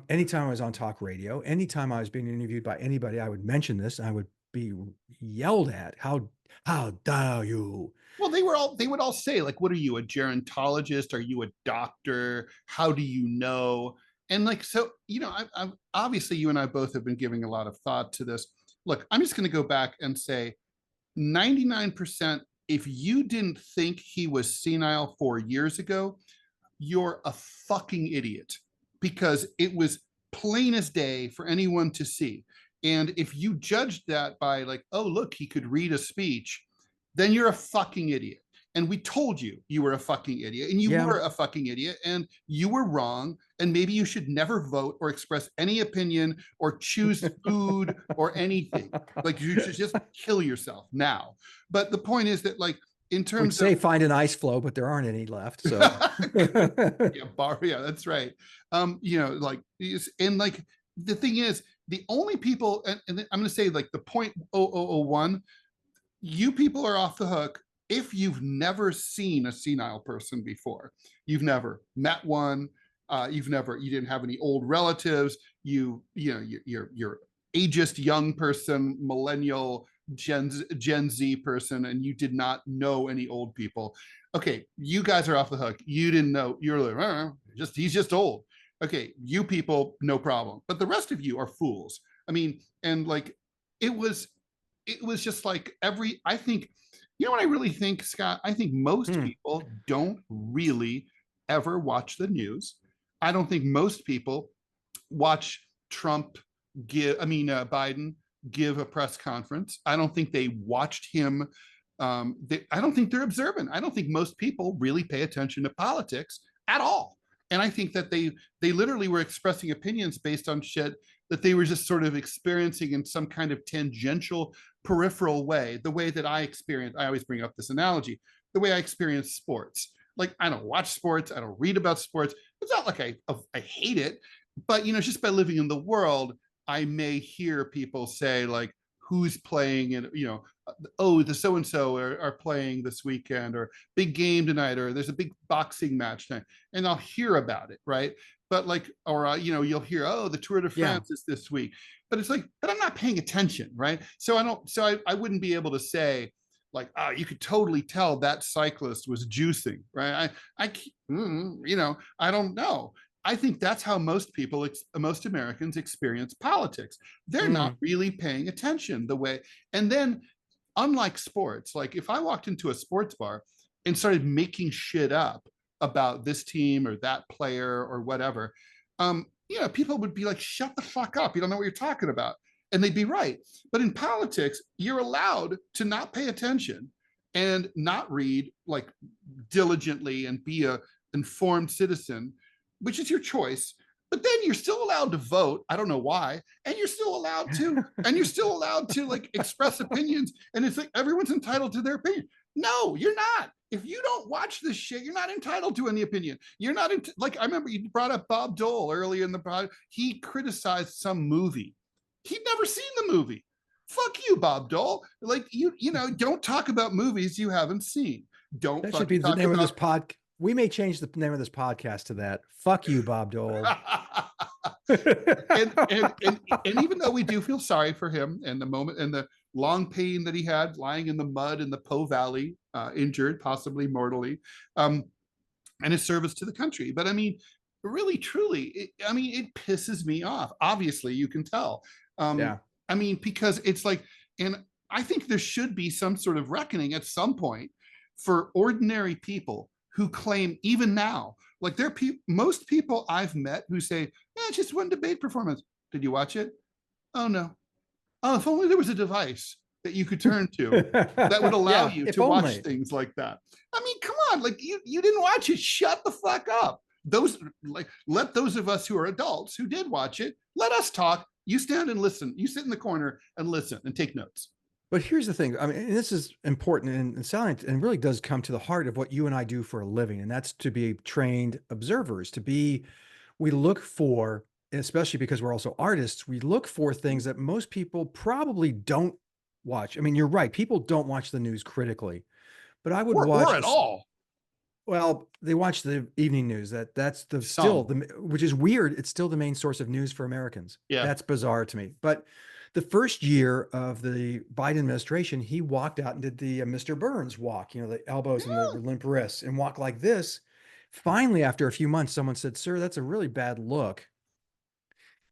Anytime I was on talk radio, anytime I was being interviewed by anybody, I would mention this, and I would be yelled at. How dare you? Well, they would all say, like, what are you, a gerontologist? Are you a doctor? How do you know? And like, so, I obviously you and I both have been giving a lot of thought to this. Look, I'm just going to go back and say 99%. If you didn't think he was senile 4 years ago, you're a fucking idiot, because it was plain as day for anyone to see. And if you judged that by like, oh, look, he could read a speech, then you're a fucking idiot. And we told you were a fucking idiot, and you were a fucking idiot, and you were wrong. And maybe you should never vote or express any opinion or choose food or anything. Like, you should just kill yourself now. But the point is that, like, in terms of, find an ice flow, but there aren't any left. So yeah, that's right. Like, and like, the thing is, the only people, and I'm going to say, like, the 0.0001, you people are off the hook if you've never seen a senile person before, you've never met one, you didn't have any old relatives, you're ageist young person, millennial, Gen Z person, and you did not know any old people. Okay, you guys are off the hook. You didn't know. You're like, he's just old. Okay, you people, no problem. But the rest of you are fools. I mean, and like, it was just like I think, you know what I really think, Scott? I think most people don't really ever watch the news. I don't think most people watch Biden give a press conference. I don't think they watched him. I don't think they're observant. I don't think most people really pay attention to politics at all. And I think that they literally were expressing opinions based on shit that they were just sort of experiencing in some kind of tangential, peripheral way, the way that I always bring up this analogy, the way I experience sports. Like, I don't watch sports, I don't read about sports. It's not like I hate it, but just by living in the world, I may hear people say, like, who's playing, and oh, the so-and-so are playing this weekend, or big game tonight, or there's a big boxing match tonight, and I'll hear about it, right? But like, or you'll hear, oh, the Tour de France is this week, but it's like, but I'm not paying attention, right? So I wouldn't be able to say, like, oh, you could totally tell that cyclist was juicing, right? I don't know. I think that's how most Americans experience politics. They're not really paying attention the way. And then, unlike sports, like if I walked into a sports bar and started making shit up about this team or that player or whatever, people would be like, shut the fuck up. You don't know what you're talking about. And they'd be right. But in politics, you're allowed to not pay attention and not read, like, diligently, and be a informed citizen, which is your choice. But then you're still allowed to vote. I don't know why. And you're still allowed to like express opinions. And it's like everyone's entitled to their opinion. No, you're not. If you don't watch this shit, you're not entitled to any opinion. You're not like, I remember you brought up Bob Dole earlier in the pod. He criticized some movie. He'd never seen the movie. Fuck you, Bob Dole. Like, don't talk about movies you haven't seen. That should be the name of this pod. We may change the name of this podcast to that. Fuck you, Bob Dole. and even though we do feel sorry for him and the moment and the long pain that he had lying in the mud in the Po Valley, injured, possibly mortally, and his service to the country. But I mean, really, truly, it pisses me off. Obviously, you can tell. I mean, because it's like, and I think there should be some sort of reckoning at some point for ordinary people who claim, even now, like, most people I've met who say, it's just one debate performance. Did you watch it? Oh, no. Oh, if only there was a device that you could turn to that would allow you to watch things like that. I mean, come on, like, you didn't watch it. Shut the fuck up. Let those of us who are adults who did watch it, let us talk. You stand and listen. You sit in the corner and listen and take notes. But here's the thing. I mean, this is important and really does come to the heart of what you and I do for a living. And that's to be trained observers, we look for, especially because we're also artists, we look for things that most people probably don't watch. I mean, you're right. People don't watch the news critically, but I would watch. Or at all. Well, they watch the evening news. Which is weird. It's still the main source of news for Americans. Yeah. That's bizarre to me. But the first year of the Biden administration, he walked out and did the Mr. Burns walk, the elbows and the limp wrists, and walk like this. Finally, after a few months, someone said, "Sir, that's a really bad look."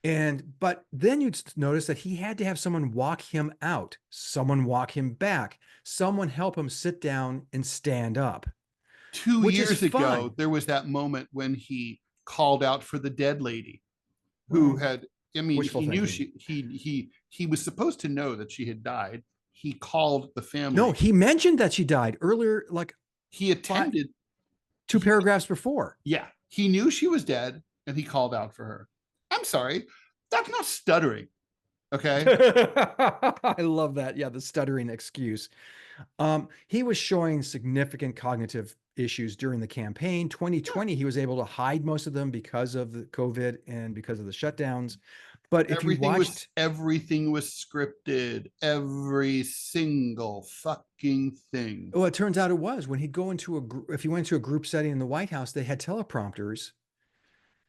But then you'd notice that he had to have someone walk him out, someone walk him back, someone help him sit down and stand up. 2 years ago, there was that moment when he called out for the dead lady who had, he knew he was supposed to know that she had died. He called the family. No, he mentioned that she died earlier, like he attended 2 paragraphs before. Yeah. He knew she was dead and he called out for her. I'm sorry. That's not stuttering. Okay. I love that. Yeah. The stuttering excuse. He was showing significant cognitive issues during the campaign. 2020, he was able to hide most of them because of the COVID and because of the shutdowns. But if you watched, everything was scripted, every single fucking thing. well, it turns out it was when he'd go into if he went to a group setting in the White House, they had teleprompters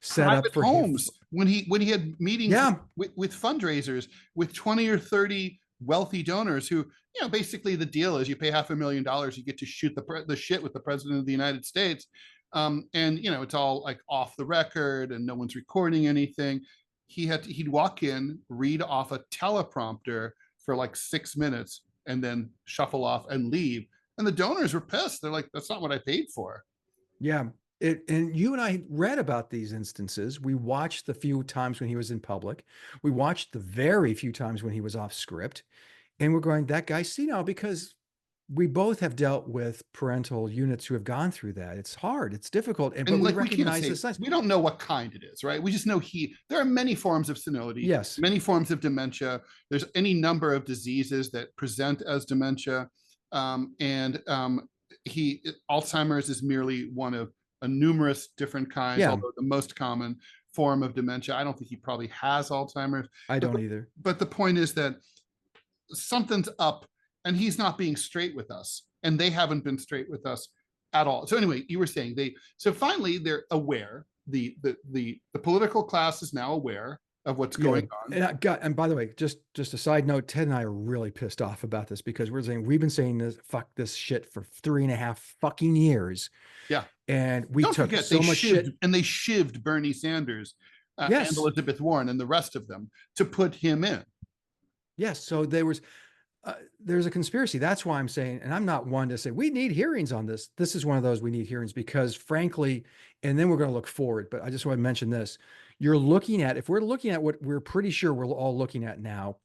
set up Private for him. homes, when he had meetings Yeah. with fundraisers with 20 or 30 wealthy donors who, basically the deal is you pay $500,000, you get to shoot the shit with the president of the United States. And it's all like off the record and no one's recording anything. He'd walk in, read off a teleprompter for like 6 minutes and then shuffle off and leave. And the donors were pissed. They're like, that's not what I paid for. Yeah. And you and I read about these instances. We watched the few times when he was in public. We watched the very few times when he was off script. And we're going, that guy's senile, because we both have dealt with parental units who have gone through that. It's hard. It's difficult. But we recognize the signs. We don't know what kind it is, right? We just know there are many forms of senility. Yes. Many forms of dementia. There's any number of diseases that present as dementia. Alzheimer's is merely one of a numerous different kinds, although the most common form of dementia. I don't think he probably has Alzheimer's. I don't either. But the point is that something's up and he's not being straight with us, and they haven't been straight with us at all. So anyway, you were saying finally they're aware. The political class is now aware of what's going on. And by the way, just a side note, Ted and I are really pissed off about this because we've been saying this, fuck this shit for 3.5 fucking years. Yeah. And we took so much shit. And they shivved Bernie Sanders and Elizabeth Warren and the rest of them to put him in. Yes. So there's a conspiracy. That's why I'm saying, and I'm not one to say we need hearings on this. This is one of those we need hearings because frankly, and then we're going to look forward, but I just want to mention this. If we're looking at what we're pretty sure we're all looking at now,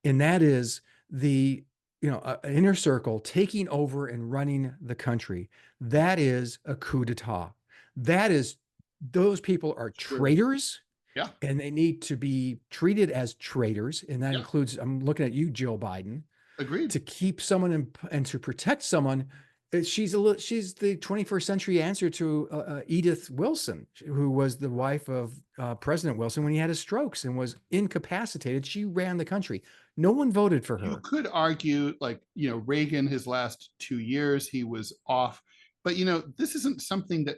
and that is the, inner circle taking over and running the country. That is a coup d'etat. Those people are traitors. Yeah. And they need to be treated as traitors. And that includes, I'm looking at you, Jill Biden. Agreed. To keep someone and to protect someone. She's the 21st century answer to Edith Wilson, who was the wife of President Wilson when he had his strokes and was incapacitated. She ran the country. No one voted for her. You could argue, Reagan, his last 2 years, he was off. But, this isn't something that,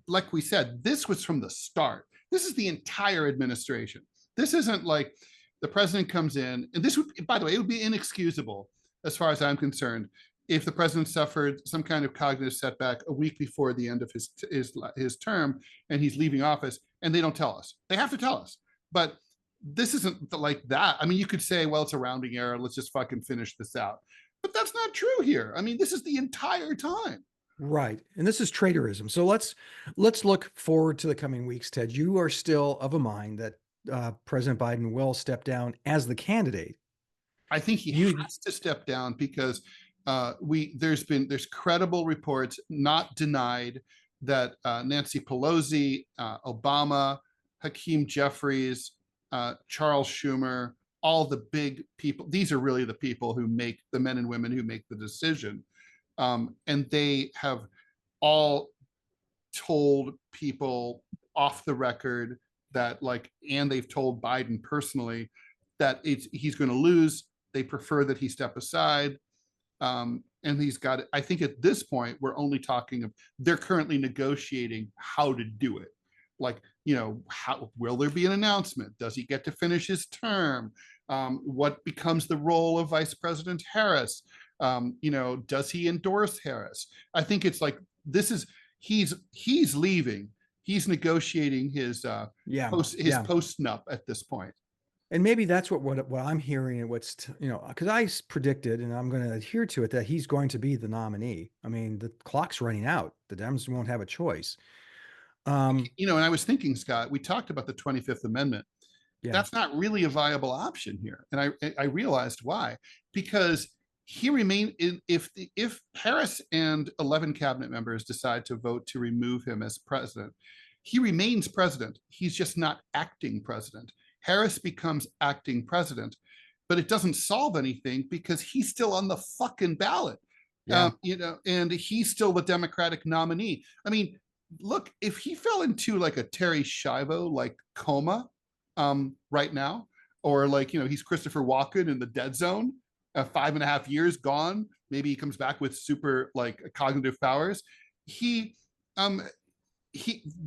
like we said, this was from the start. This is the entire administration. This isn't like the president comes in, and this would, by the way, it would be inexcusable as far as I'm concerned if the president suffered some kind of cognitive setback a week before the end of his term and he's leaving office and they don't tell us. They have to tell us. But this isn't like that. I mean, you could say, well, it's a rounding error. Let's just fucking finish this out. But that's not true here. I mean, this is the entire time. Right. And this is traitorism. So let's look forward to the coming weeks, Ted. You are still of a mind that President Biden will step down as the candidate. I think he has to step down because there's credible reports, not denied, that Nancy Pelosi, Obama, Hakeem Jeffries, Charles Schumer, all the big people, these are really the people who make the men and women who make the decision. And they have all told people off the record that and they've told Biden personally that he's going to lose. They prefer that he step aside. And he's got it. I think at this point, we're only talking of, they're currently negotiating how to do it. How will there be an announcement? Does he get to finish his term? What becomes the role of Vice President Harris? Does he endorse Harris? I think it's he's leaving. He's negotiating his post-nup at this point. And maybe that's what I'm hearing, and because I predicted, and I'm going to adhere to it, that he's going to be the nominee. I mean, the clock's running out. The Dems won't have a choice. And I was thinking, Scott, we talked about the 25th Amendment. Yeah. That's not really a viable option here. And I realized why. Because he remained, if Harris and 11 cabinet members decide to vote to remove him as president, he remains president. He's just not acting president. Harris becomes acting president, but it doesn't solve anything because he's still on the fucking ballot. Yeah. And he's still the Democratic nominee. I mean, look, if he fell into a Terry Schiavo coma, right now, or like, he's Christopher Walken in The Dead Zone, 5.5 years gone. Maybe he comes back with super like cognitive powers. He,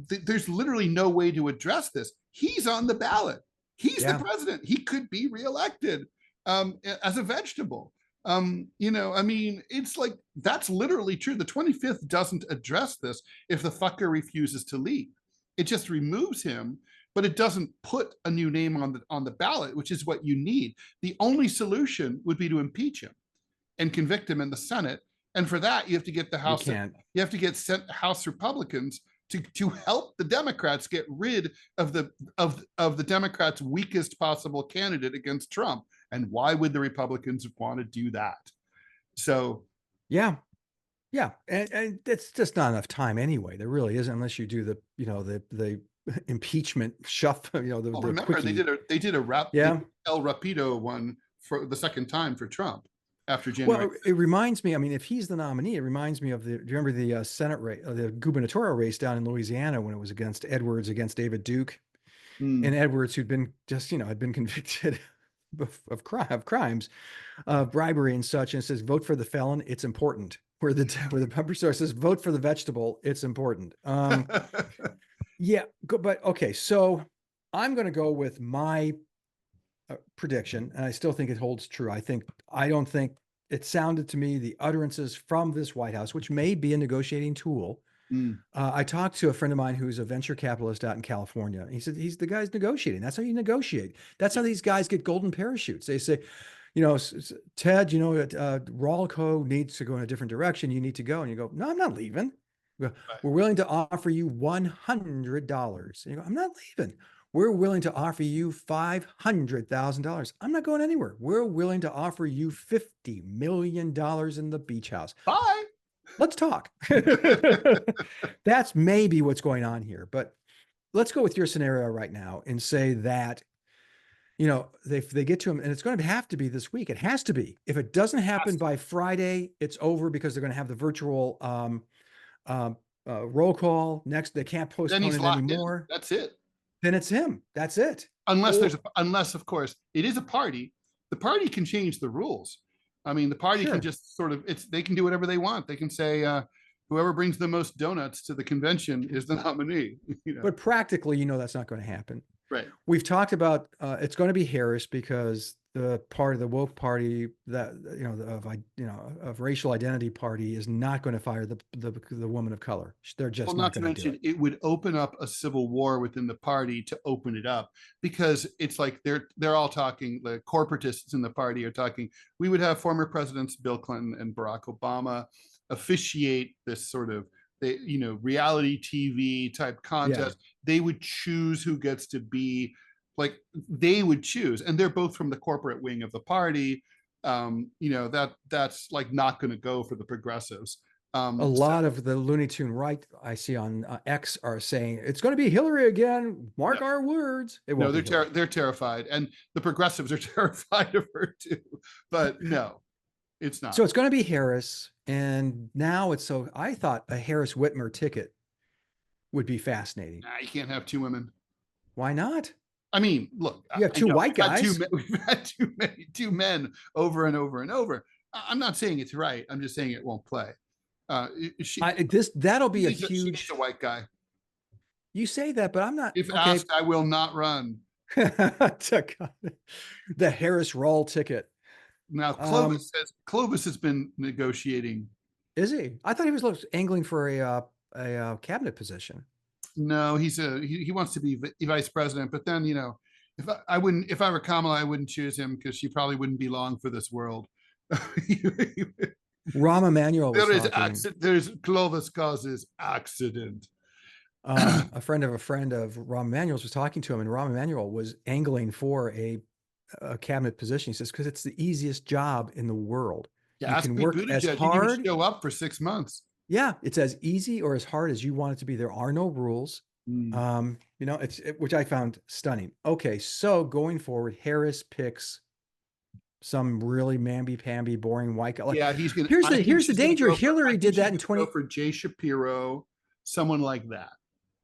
there's literally no way to address this. He's on the ballot. He's the president. He could be reelected as a vegetable. It's like, that's literally true. The 25th doesn't address this if the fucker refuses to leave. It just removes him, but it doesn't put a new name on the ballot, which is what you need. The only solution would be to impeach him and convict him in the Senate. And for that, you have to get the House. You have to get House Republicans to help the Democrats get rid of the Democrats' weakest possible candidate against Trump. And why would the Republicans want to do that? So, yeah, and it's just not enough time anyway. There really isn't, unless you do the impeachment shuffle. Remember they did a El Rapido one for the second time for Trump after January. Well, it reminds me. I mean, if he's the nominee, it reminds me of do you remember the Senate race, the gubernatorial race down in Louisiana when it was against David Duke, and Edwards, who'd been had been convicted of crimes, bribery and such, and it says vote for the felon, it's important. Where the pepper source says vote for the vegetable, it's important. But okay, so I'm going to go with my prediction, and I still think it holds true. I don't think it sounded to me, the utterances from this White House, which may be a negotiating tool. I talked to a friend of mine who's a venture capitalist out in California. He said the guy's negotiating. That's how you negotiate. That's how these guys get golden parachutes. They say, Ted, Rall Co. needs to go in a different direction. You need to go. And you go, no, I'm not leaving. We're willing to offer you $100. And you go, I'm not leaving. We're willing to offer you $500,000. I'm not going anywhere. We're willing to offer you $50 million in the beach house. Bye. Let's talk. That's maybe what's going on here. But let's go with your scenario right now and say that, they get to him, and it's going to have to be this week. It has to be. If it doesn't happen by Friday, it's over, because they're going to have the virtual roll call next. They can't postpone it anymore. That's it. Then it's him. That's it. Unless of course it is a party. The party can change the rules. I mean, the party can just they can do whatever they want. They can say, whoever brings the most donuts to the convention is the nominee. But practically, that's not going to happen. Right. We've talked about it's going to be Harris, because the part of the woke party that of racial identity party is not going to fire the woman of color. They're just not going to do it. It would open up a civil war within the party to open it up, because it's like they're all talking. The corporatists in the party are talking. We would have former presidents Bill Clinton and Barack Obama officiate this sort of reality TV type contest. They would choose who gets to be. Like, they would choose, and they're both from the corporate wing of the party. That's like not going to go for the progressives. A lot of the Looney Tune right I see on X are saying it's going to be Hillary again. Mark our words. No, they're terrified, and the progressives are terrified of her too. But no, it's not. So it's going to be Harris, and now I thought a Harris Whitmer ticket would be fascinating. Nah, you can't have two women. Why not? I mean, look, you have two white guys. We've had two men over and over and over. I'm not saying it's right. I'm just saying it won't play. That'll be huge. She's a white guy. You say that, but I'm not. If asked, I will not run. The Harris Rall ticket. Now, Clovis says Clovis has been negotiating. Is he? I thought he was angling for a cabinet position. No, he wants to be vice president, but then if I were Kamala, I wouldn't choose him, because she probably wouldn't be long for this world. Rahm Emanuel was there's Clovis causes accident. A friend of Rahm Emanuel's was talking to him, and Rahm Emanuel was angling for a cabinet position. He says, because it's the easiest job in the world. Yeah, you can work as hard. Show up for 6 months. Yeah, it's as easy or as hard as you want it to be. There are no rules. Which I found stunning. Okay, so going forward, Harris picks some really mamby-pamby, boring white guy. Yeah, he's gonna. Here's the danger. Hillary did that in 20. For Jay Shapiro, someone like that,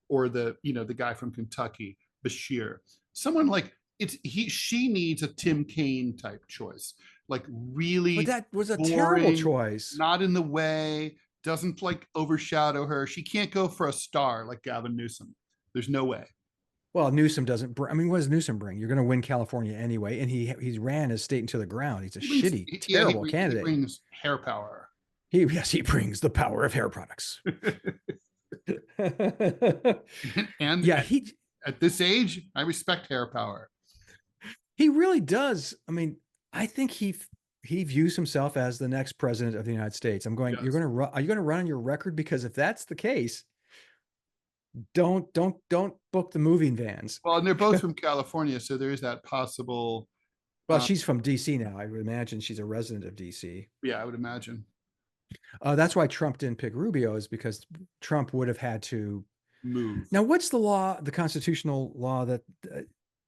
or the guy from Kentucky, Bashir. someone like she needs a Tim Kaine type choice, like But really that was a terrible boring, choice. not in the way, doesn't like overshadow her. She can't go for a star like Gavin Newsom. There's no way. Well, Newsom doesn't bring, I mean, what does Newsom bring? You're going to win California anyway. And he ran his state into the ground. He's a shitty, terrible He candidate. brings hair power. Yes, he brings the power of hair products. and yeah, at this age, I respect hair power. He really does. I mean, I think he views himself as the next president of the United States. I'm going, you're going to run, are you going to run on your record? Because if that's the case, don't book the moving vans. Well, and they're both from California, so there is that possible. Well, she's from DC now. I would imagine she's a resident of DC. Yeah, I would imagine. That's why Trump didn't pick Rubio, is because Trump would have had to move. Now, what's the law, the constitutional law that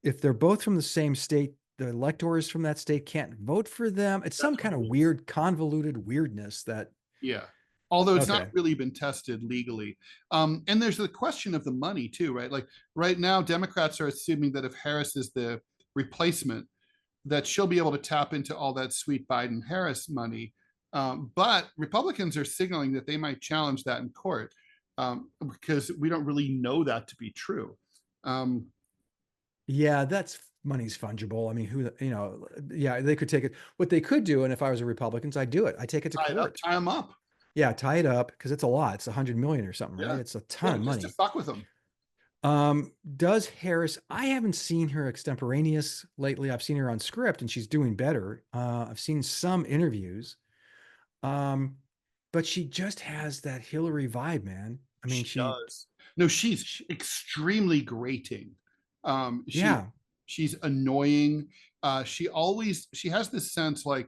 if they're both from the same state, the electors from that state can't vote for them? It's some kind of weird, convoluted weirdness that. Yeah. Although it's not really been tested legally. And there's the question of the money too, right? Like right now, Democrats are assuming that if Harris is the replacement, that she'll be able to tap into all that sweet Biden-Harris money. But Republicans are signaling that they might challenge that in court because we don't really know that to be true. Yeah, that's money's fungible. I mean, yeah, they could take it. What they could do, and if I was a Republican, I'd do it. I take it to court. Tie them up. Yeah, tie it up because it's a lot. It's 100 million or something, right? It's a ton of money. Just to fuck with them. Does Harris, I haven't seen her extemporaneous lately. I've seen her on script and she's doing better. I've seen some interviews. But she just has that Hillary vibe, man. I mean, she does. No, she's extremely grating. She's annoying. She has this sense like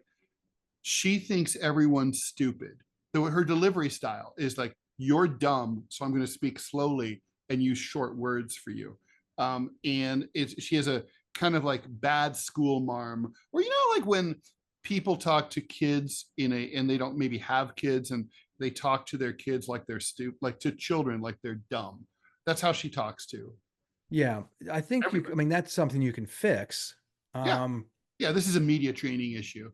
she thinks everyone's stupid. Her delivery style is like, you're dumb, so I'm going to speak slowly and use short words for you. And she has a kind of like bad school marm, or like when people talk to kids and they don't maybe have kids, and they talk to their kids like they're stupid, like to children like they're dumb. That's how she talks to. Yeah, I think I mean, that's something you can fix. Yeah, this is a media training issue.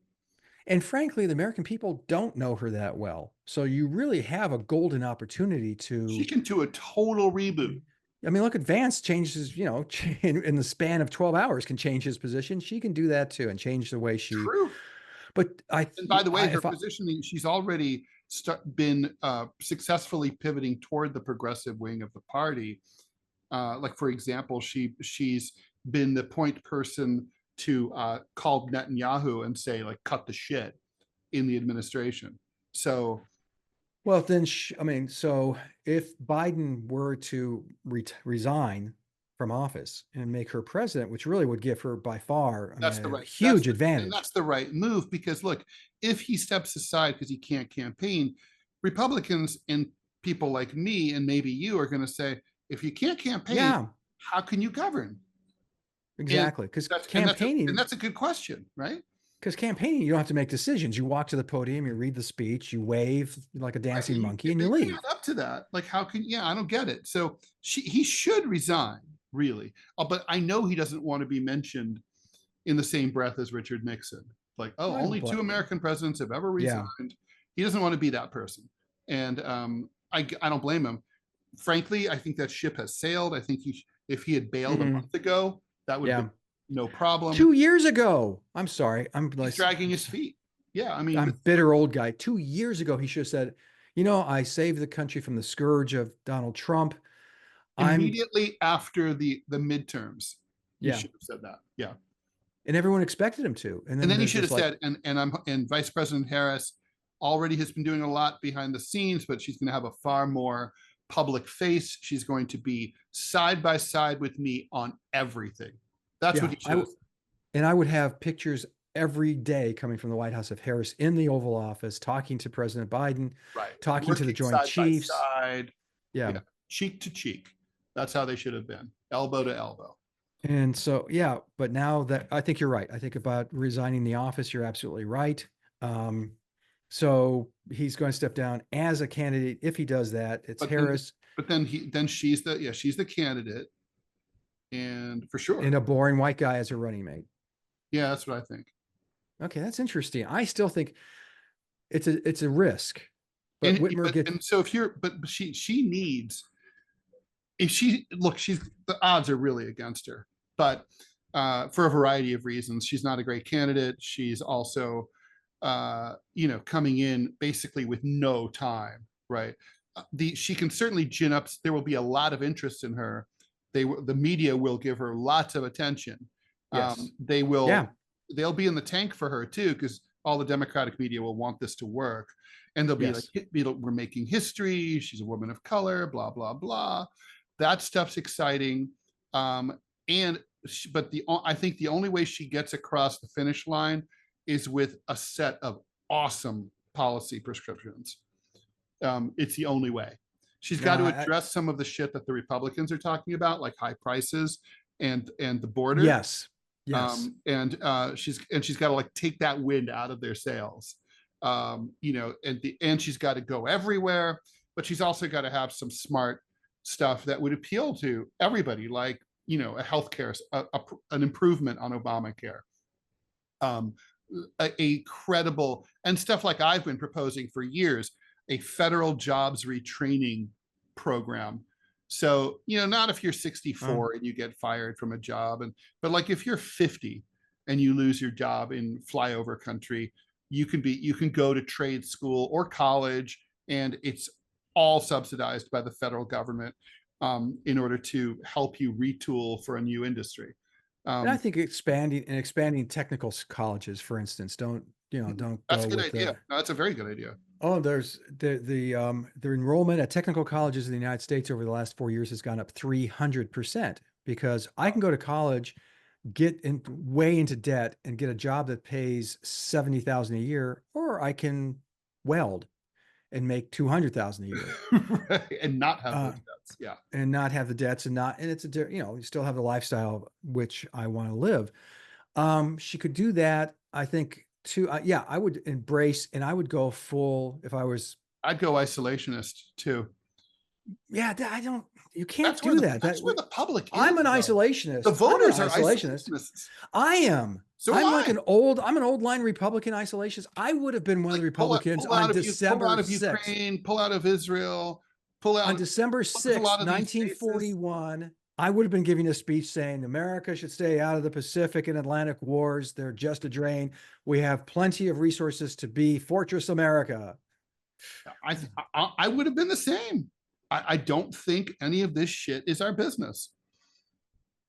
And frankly, the American people don't know her that well. So you really have a golden opportunity to. She can do a total reboot. I mean, look at Vance changes, in the span of 12 hours can change his position. She can do that too and change the way she. True. But and by the way, her positioning, she's already been successfully pivoting toward the progressive wing of the party. Like, for example, she's been the point person to call Netanyahu and say, like, cut the shit in the administration. So, well, then, so if Biden were to resign from office and make her president, which really would give her by far huge advantage. And that's the right move, because look, if he steps aside because he can't campaign, Republicans and people like me and maybe you are going to say, if you can't campaign, how can you govern? Exactly, because campaigning, and that's a good question, right? Because campaigning, you don't have to make decisions. You walk to the podium, you read the speech, you wave like a dancing monkey, and you leave. Up to that, like, how can? Yeah, I don't get it. So he should resign, really. But I know he doesn't want to be mentioned in the same breath as Richard Nixon. Like, only 2 American presidents have ever resigned. Yeah. He doesn't want to be that person, and I don't blame him. Frankly, I think that ship has sailed. I think if he had bailed a month ago, that would have been no problem. 2 years ago. I'm sorry. He's dragging his feet. Yeah, I mean, I'm a bitter old guy. 2 years ago, he should have said, I saved the country from the scourge of Donald Trump. Immediately after the midterms, he should have said that. Yeah. And everyone expected him to. And then he should have said, and Vice President Harris already has been doing a lot behind the scenes, but she's going to have a far more public face. She's going to be side by side with me on everything. That's what he should have said. And I would have pictures every day coming from the White House of Harris in the Oval Office, talking to President Biden, talking to the Joint Chiefs. Side. Yeah, cheek to cheek. That's how they should have been, elbow to elbow. And so, but now that I think you're right. I think about resigning the office, you're absolutely right. So he's going to step down as a candidate. If he does that, it's Harris. But then she's the candidate. and for sure. And a boring white guy as a running mate. Yeah, that's what I think. Okay, that's interesting. I still think it's a risk. But Whitmer gets, and so if you're, but she needs, if she, look, she's, the odds are really against her, but for a variety of reasons. She's not a great candidate. She's also, coming in basically with no time, right? She can certainly gin up. There will be a lot of interest in her. The media will give her lots of attention. yes. They will, Yeah. they'll be in the tank for her too, because all the Democratic media will want this to work. And they'll be Yes. like, we're making history. She's a woman of color, blah, blah, blah. That stuff's exciting. But I think the only way she gets across the finish line is with a set of awesome policy prescriptions. It's the only way. She's got to address some of the shit that the Republicans are talking about, like high prices and the border. Yes. Yes. She's got to like take that wind out of their sails. And she's got to go everywhere, but she's also got to have some smart stuff that would appeal to everybody, like, a healthcare, an improvement on Obamacare, a credible, and stuff like I've been proposing for years, a federal jobs retraining program. So, not if you're 64 and you get fired from a job, but like if you're 50 and you lose your job in flyover country, you can go to trade school or college, and it's all subsidized by the federal government in order to help you retool for a new industry. And I think expanding technical colleges, for instance, don't that's a good idea. No, that's a very good idea. Oh, there's the enrollment at technical colleges in the United States over the last 4 years has gone up 300%, because I can go to college, get way into debt, and get a job that pays $70,000 a year, or I can weld and make $200,000 a year, right. And not have those debts. Yeah, and not have the debts, and it's you still have the lifestyle which I want to live. She could do that, I think. I would embrace, and I would go full if I was. I'd go isolationist too. Yeah, you can't do that. That's where the public is. I'm an isolationist. The voters are isolationists. I am. So I'm like I'm an old line Republican isolationist. I would have been one of the Republicans on December 6th. Pull out of Ukraine, pull out of Israel, pull out. On December 6th, 1941, I would have been giving a speech saying America should stay out of the Pacific and Atlantic wars. They're just a drain. We have plenty of resources to be Fortress America. I would have been the same. I don't think any of this shit is our business.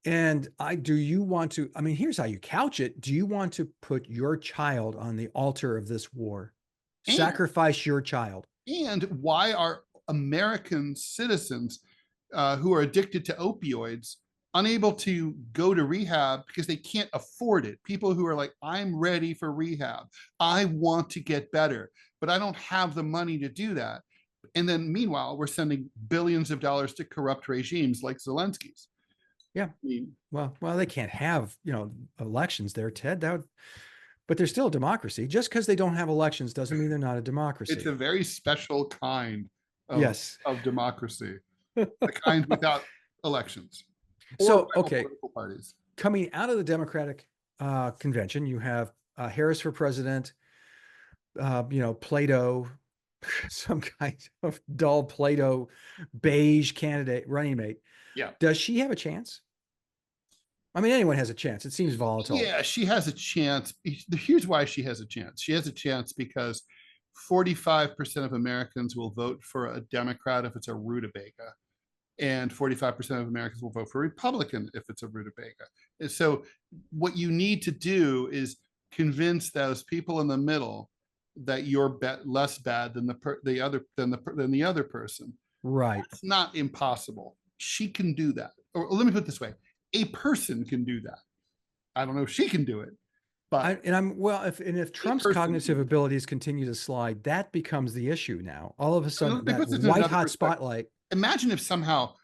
And do you want to, here's how you couch it. Do you want to put your child on the altar of this war? Sacrifice your child? And why are American citizens who are addicted to opioids unable to go to rehab because they can't afford it? People who are like, I'm ready for rehab. I want to get better, but I don't have the money to do that. And then meanwhile, we're sending billions of dollars to corrupt regimes like Zelensky's. Yeah. Well, they can't have, elections there, Ted. But they're still a democracy. Just because they don't have elections doesn't mean they're not a democracy. It's a very special kind of democracy, a kind without elections. So, okay, parties. Coming out of the Democratic convention, you have Harris for president, Plato, some kind of dull Plato beige candidate, running mate. Yeah. Does she have a chance? Anyone has a chance. It seems volatile. Yeah, she has a chance. Here's why she has a chance. She has a chance because 45% of Americans will vote for a Democrat if it's a rutabaga, and 45% of Americans will vote for a Republican if it's a rutabaga. And so what you need to do is convince those people in the middle that you're less bad than the other person. Right. It's not impossible. She can do that. Or let me put it this way: a person can do that. I don't know if she can do it, but if Trump's cognitive abilities continue to slide, that becomes the issue now. All of a sudden, that white hot spotlight. Imagine if somehow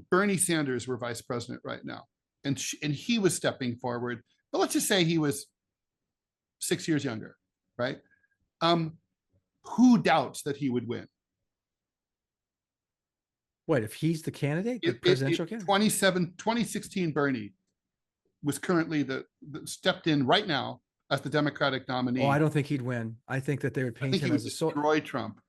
Bernie Sanders were vice president right now, and he was stepping forward. But let's just say he was 6 years younger, right? Who doubts that he would win? What if he's the candidate, the presidential candidate? 2016 Bernie was currently the stepped in right now as the Democratic nominee. Oh, I don't think he'd win. I think that they would paint him as a destroy Trump.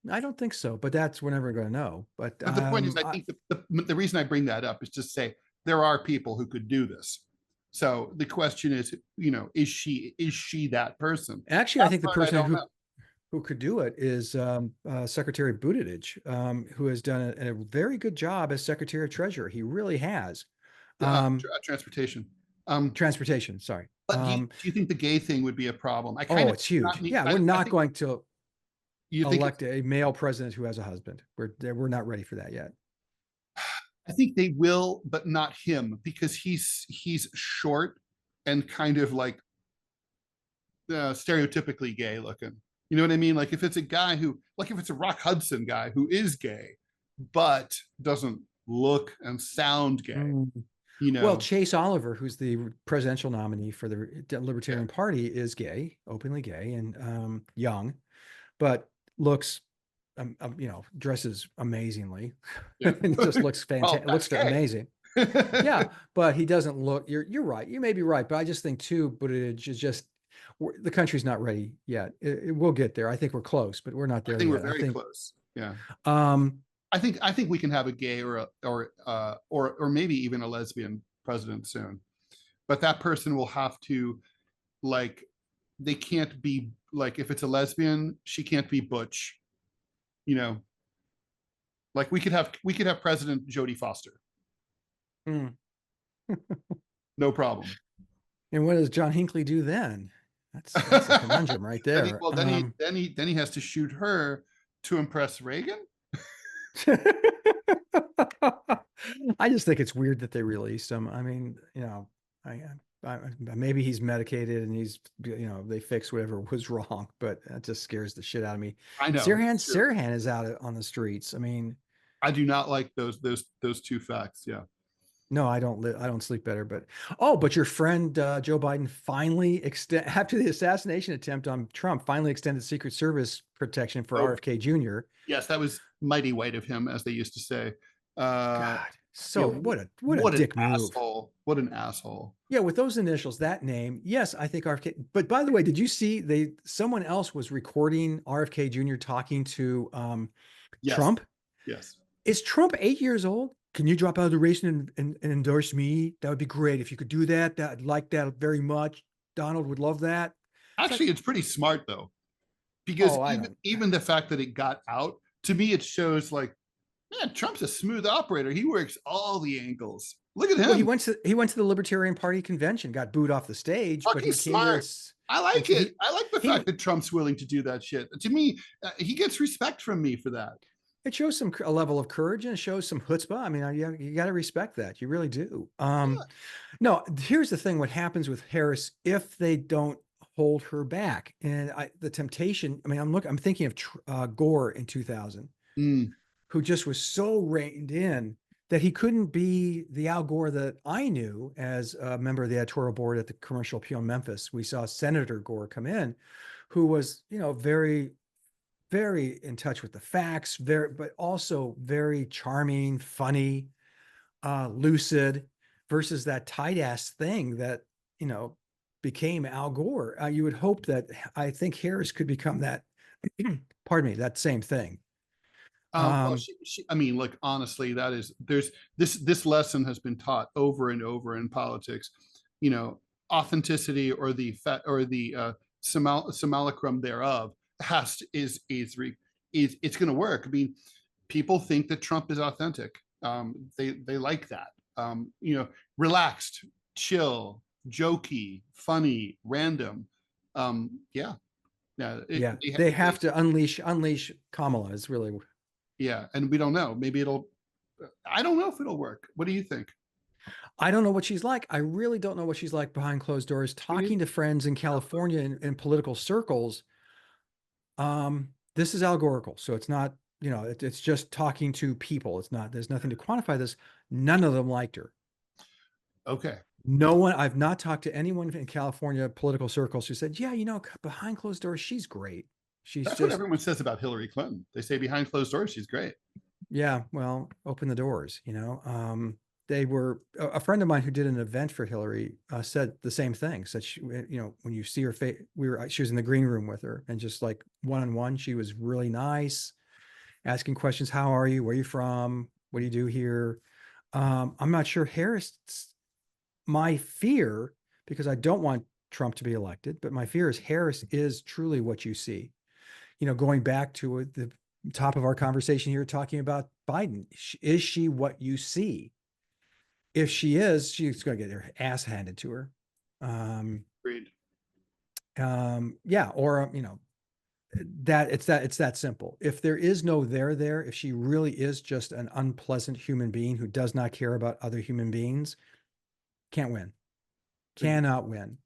I don't think so, but we're never going to know. But the point is, I think the reason I bring that up is to say there are people who could do this. So the question is, is she that person? Actually, I think the person who could do it is Secretary Buttigieg, who has done a very good job as Secretary of Treasury. He really has. Transportation. Transportation, sorry. But do you think the gay thing would be a problem? It's huge. We're not going to elect a male president who has a husband. We're not ready for that yet. I think they will, but not him, because he's short and kind of like stereotypically gay looking. You know what I mean? Like if it's a guy if it's a Rock Hudson guy who is gay, but doesn't look and sound gay. Well, Chase Oliver, who's the presidential nominee for the Libertarian Party, is gay, openly gay, and young, but looks, dresses amazingly. And just looks fantastic. Looks amazing. Yeah, but he doesn't look. You're right. You may be right, but I just think too, Buttigieg is just. The country's not ready yet. We'll get there. I think we're close, but we're not there. I think we're very close. Yeah. I think we can have a gay or maybe even a lesbian president soon, but that person will have to, like, they can't be like, if it's a lesbian, she can't be butch. Like we could have President Jodie Foster. No problem. And what does John Hinckley do then? That's a conundrum right there. Then he has to shoot her to impress Reagan. I just think it's weird that they released him. I mean, maybe he's medicated and he's, they fix whatever was wrong, but that just scares the shit out of me. I know. Sirhan is out on the streets. I mean, I do not like those two facts. Yeah. No, I don't sleep better, but your friend, Joe Biden finally after the assassination attempt on Trump, finally extended Secret Service protection for RFK Jr. Yes. That was mighty white of him, as they used to say. God. So what a dick move. Asshole. What an asshole. Yeah. With those initials, that name. Yes. I think RFK, but by the way, did you see someone else was recording RFK Jr. talking to Trump? Yes. Is Trump 8 years old? Can you drop out of the race and endorse me? That would be great. If you could do that, I'd like that very much. Donald would love that. Actually, it's pretty smart though, because even the fact that it got out, to me, it shows like, man, Trump's a smooth operator. He works all the angles. Look at him. Well, he went to the Libertarian Party convention, got booed off the stage, but he's smart. I like it. I like the fact that Trump's willing to do that shit. To me, he gets respect from me for that. It shows a level of courage and it shows some chutzpah. I mean, you got to respect that. You really do. No, here's the thing. What happens with Harris if they don't hold her back? And the temptation, I mean, I'm thinking of Gore in 2000, who just was so reined in that he couldn't be the Al Gore that I knew as a member of the editorial board at the Commercial Appeal in Memphis. We saw Senator Gore come in, who was, very, very in touch with the facts, but also very charming, funny, lucid, versus that tight ass thing that, became Al Gore. You would hope that, I think Harris could become that, pardon me, that same thing. I mean, look, honestly, there's this lesson has been taught over and over in politics, authenticity or the simulacrum thereof is it's going to work. I mean, people think that Trump is authentic. They like that. Relaxed, chill, jokey, funny, random. They have to unleash Kamala is really. Yeah, and we don't know. Maybe I don't know if it'll work. What do you think? I don't know what she's like. I really don't know what she's like behind closed doors. Talking to friends in California in political circles. This is allegorical. So it's not, it's just talking to people. There's nothing to quantify this. None of them liked her. Okay. No one, I've not talked to anyone in California political circles who said, yeah, behind closed doors, she's great. That's what everyone says about Hillary Clinton. They say behind closed doors, she's great. Yeah, well, open the doors, they were a friend of mine who did an event for Hillary said the same thing. Said she, when you see her face, she was in the green room with her, and just like one-on-one, she was really nice, asking questions. How are you? Where are you from? What do you do here? I'm not sure Harris, my fear, because I don't want Trump to be elected, but my fear is Harris is truly what you see. Going back to the top of our conversation here, talking about Biden, is she what you see? If she is, she's going to get her ass handed to her. Agreed. Yeah, or it's that simple. If there is no there, if she really is just an unpleasant human being who does not care about other human beings, can't win, cannot win,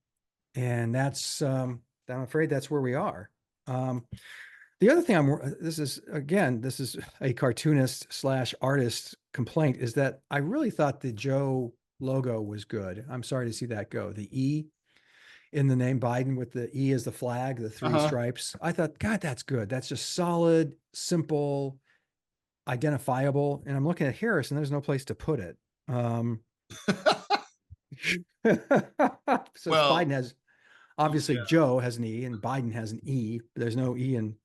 and that's I'm afraid that's where we are. The other thing this is a cartoonist slash artist complaint, is that I really thought the Joe logo was good. I'm sorry to see that go. The E in the name Biden with the E as the flag, the three stripes. I thought, God, that's good. That's just solid, simple, identifiable. And I'm looking at Harris and there's no place to put it. So Well, Biden has, obviously Joe has an E and Biden has an E, but there's no E in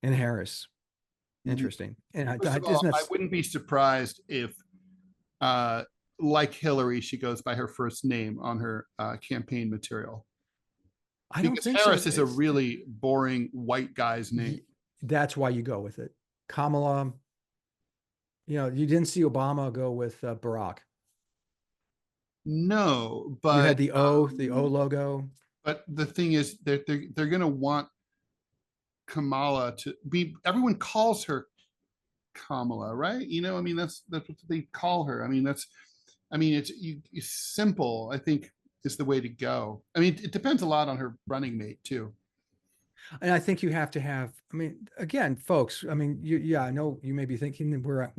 Harris. Interesting. And first of all, I wouldn't be surprised if, like Hillary, she goes by her first name on her campaign material. I don't think Harris so. is a really boring white guy's name. That's why you go with it. Kamala, you didn't see Obama go with Barack. No, but you had the O logo. But the thing is, they're going to want Kamala to be. Everyone calls her Kamala, right? I mean, that's what they call her. I mean, it's simple. I think is the way to go. I mean, it depends a lot on her running mate too. And I think you have to have. I mean, again, folks. I mean, I know you may be thinking we're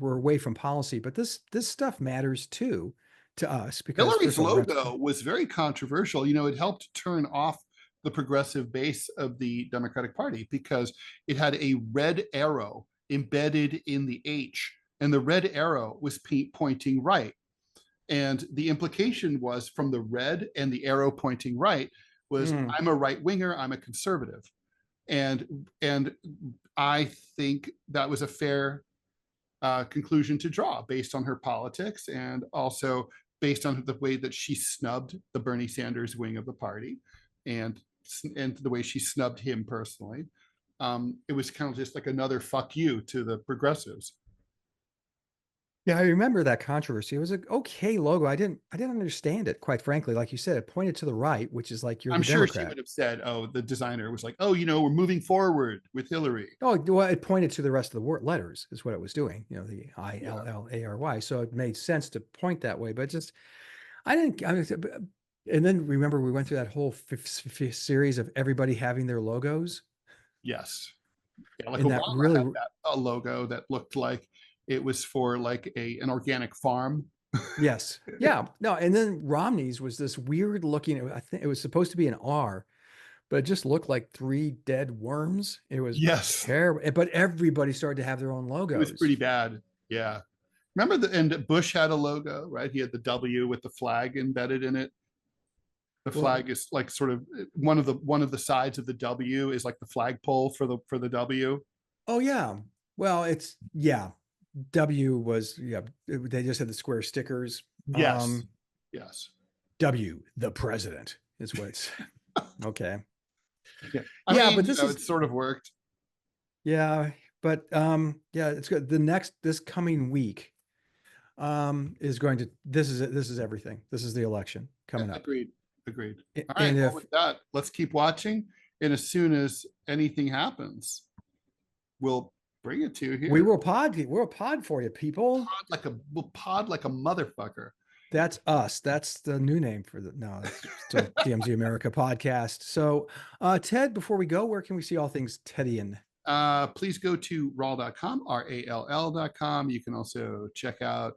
away from policy, but this stuff matters too to us, because Hillary's logo was very controversial. It helped turn off the progressive base of the Democratic Party because it had a red arrow embedded in the H, and the red arrow was pointing right. And the implication was, from the red and the arrow pointing right, was I'm a right winger, I'm a conservative. And I think that was a fair conclusion to draw based on her politics, and also based on the way that she snubbed the Bernie Sanders wing of the party, and the way she snubbed him personally. It was kind of just like another fuck you to the progressives. Yeah, I remember that controversy. It was an okay logo. I didn't understand it, quite frankly. Like you said, it pointed to the right, which is like I'm the sure Democrat. she would have said, "Oh, the designer was like, oh, we're moving forward with Hillary." Oh, well, it pointed to the rest of the letters is what it was doing. The ILLARY. So it made sense to point that way. But just and then remember, we went through that whole series of everybody having their logos. Yes. Yeah, like and Obama that really had a logo that looked like it was for like an organic farm. Yes. Yeah. No. And then Romney's was this weird looking, I think it was supposed to be an R, but it just looked like 3 dead worms. It was terrible. But everybody started to have their own logos. It was pretty bad. Yeah. Remember and Bush had a logo, right? He had the W with the flag embedded in it. The flag is like sort of one of the sides of the W is like the flagpole for the W. Oh yeah. Well, W was, they just had the square stickers. Yes. Yes. W, the president, is what it's okay. Yeah. I mean, but it sort of worked. Yeah, but it's good. This coming week is going to, this is everything. This is the election coming up. Agreed. All right. Well, with that, let's keep watching. And as soon as anything happens, we'll bring it to you here. We'll pod for you, people. We'll pod like a motherfucker. That's us. That's the new name for it's still DMZ America Podcast. So, Ted, before we go, where can we see all things Tedian? Please go to rall.com, RALL.com. You can also check out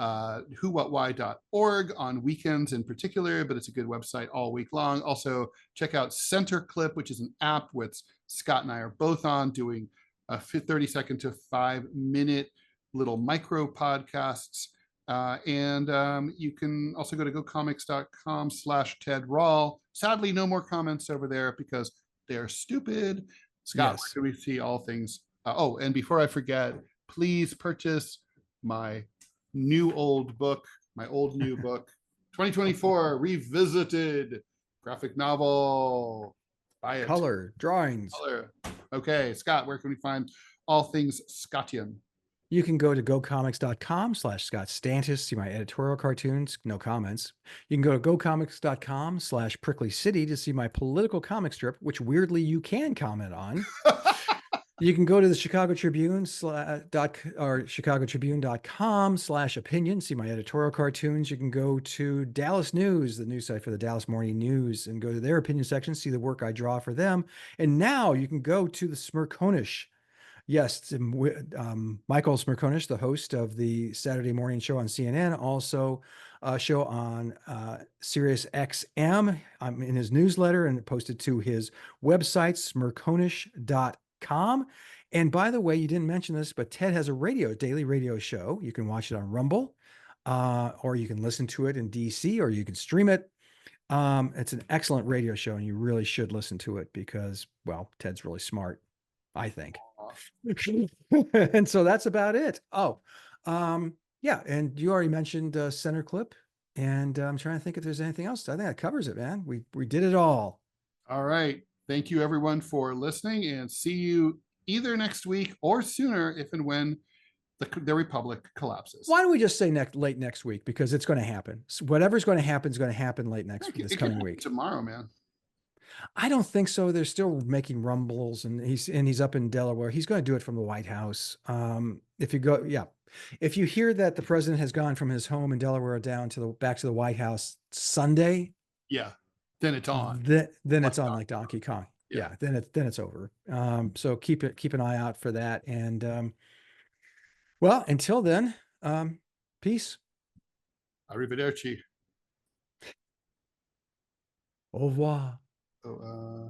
whowhatwhy.org on weekends in particular, but it's a good website all week long. Also, check out Center Clip, which is an app which Scott and I are both on, doing 30-second to 5-minute little micro podcasts. And you can also go to gocomics.com/Ted Rall. Sadly, no more comments over there because they're stupid. Scott, Yes. where can we see all things? Oh, and before I forget, please purchase my new old book, my old new book, 2024 Revisited graphic novel. Buy it. Color, drawings. Color. Okay, Scott, where can we find all things Scottian? You can go to gocomics.com/Scott Stantis, see my editorial cartoons, no comments. You can go to gocomics.com/Prickly City to see my political comic strip, which weirdly you can comment on. You can go to the Chicago Tribune or chicagotribune.com/opinion, see my editorial cartoons. You can go to Dallas News, the news site for the Dallas Morning News, and go to their opinion section, see the work I draw for them. And now you can go to the Smirkonish. Yes, Michael Smirkonish, the host of the Saturday morning show on CNN, also a show on Sirius XM. I'm in his newsletter and posted to his website, smirkonish.com. And by the way, you didn't mention this, but Ted has a daily radio show. You can watch it on Rumble, or you can listen to it in DC, or you can stream it. It's an excellent radio show, and you really should listen to it because, well, Ted's really smart, I think. And so that's about it. Oh, yeah. And you already mentioned Center Clip, and I'm trying to think if there's anything else. I think that covers it, man. We did it all. All right. Thank you, everyone, for listening, and see you either next week or sooner if and when the Republic collapses. Why don't we just say late next week, because it's going to happen. So whatever's going to happen is going to happen late this coming week. Tomorrow, man. I don't think so. They're still making rumbles, and he's up in Delaware. He's going to do it from the White House. If you hear that the president has gone from his home in Delaware back to the White House Sunday, yeah, then it's on. Then it's on like Donkey Kong. Yeah, then it's over. So keep an eye out for that. And well, until then, peace. Arrivederci. Au revoir. Yeah.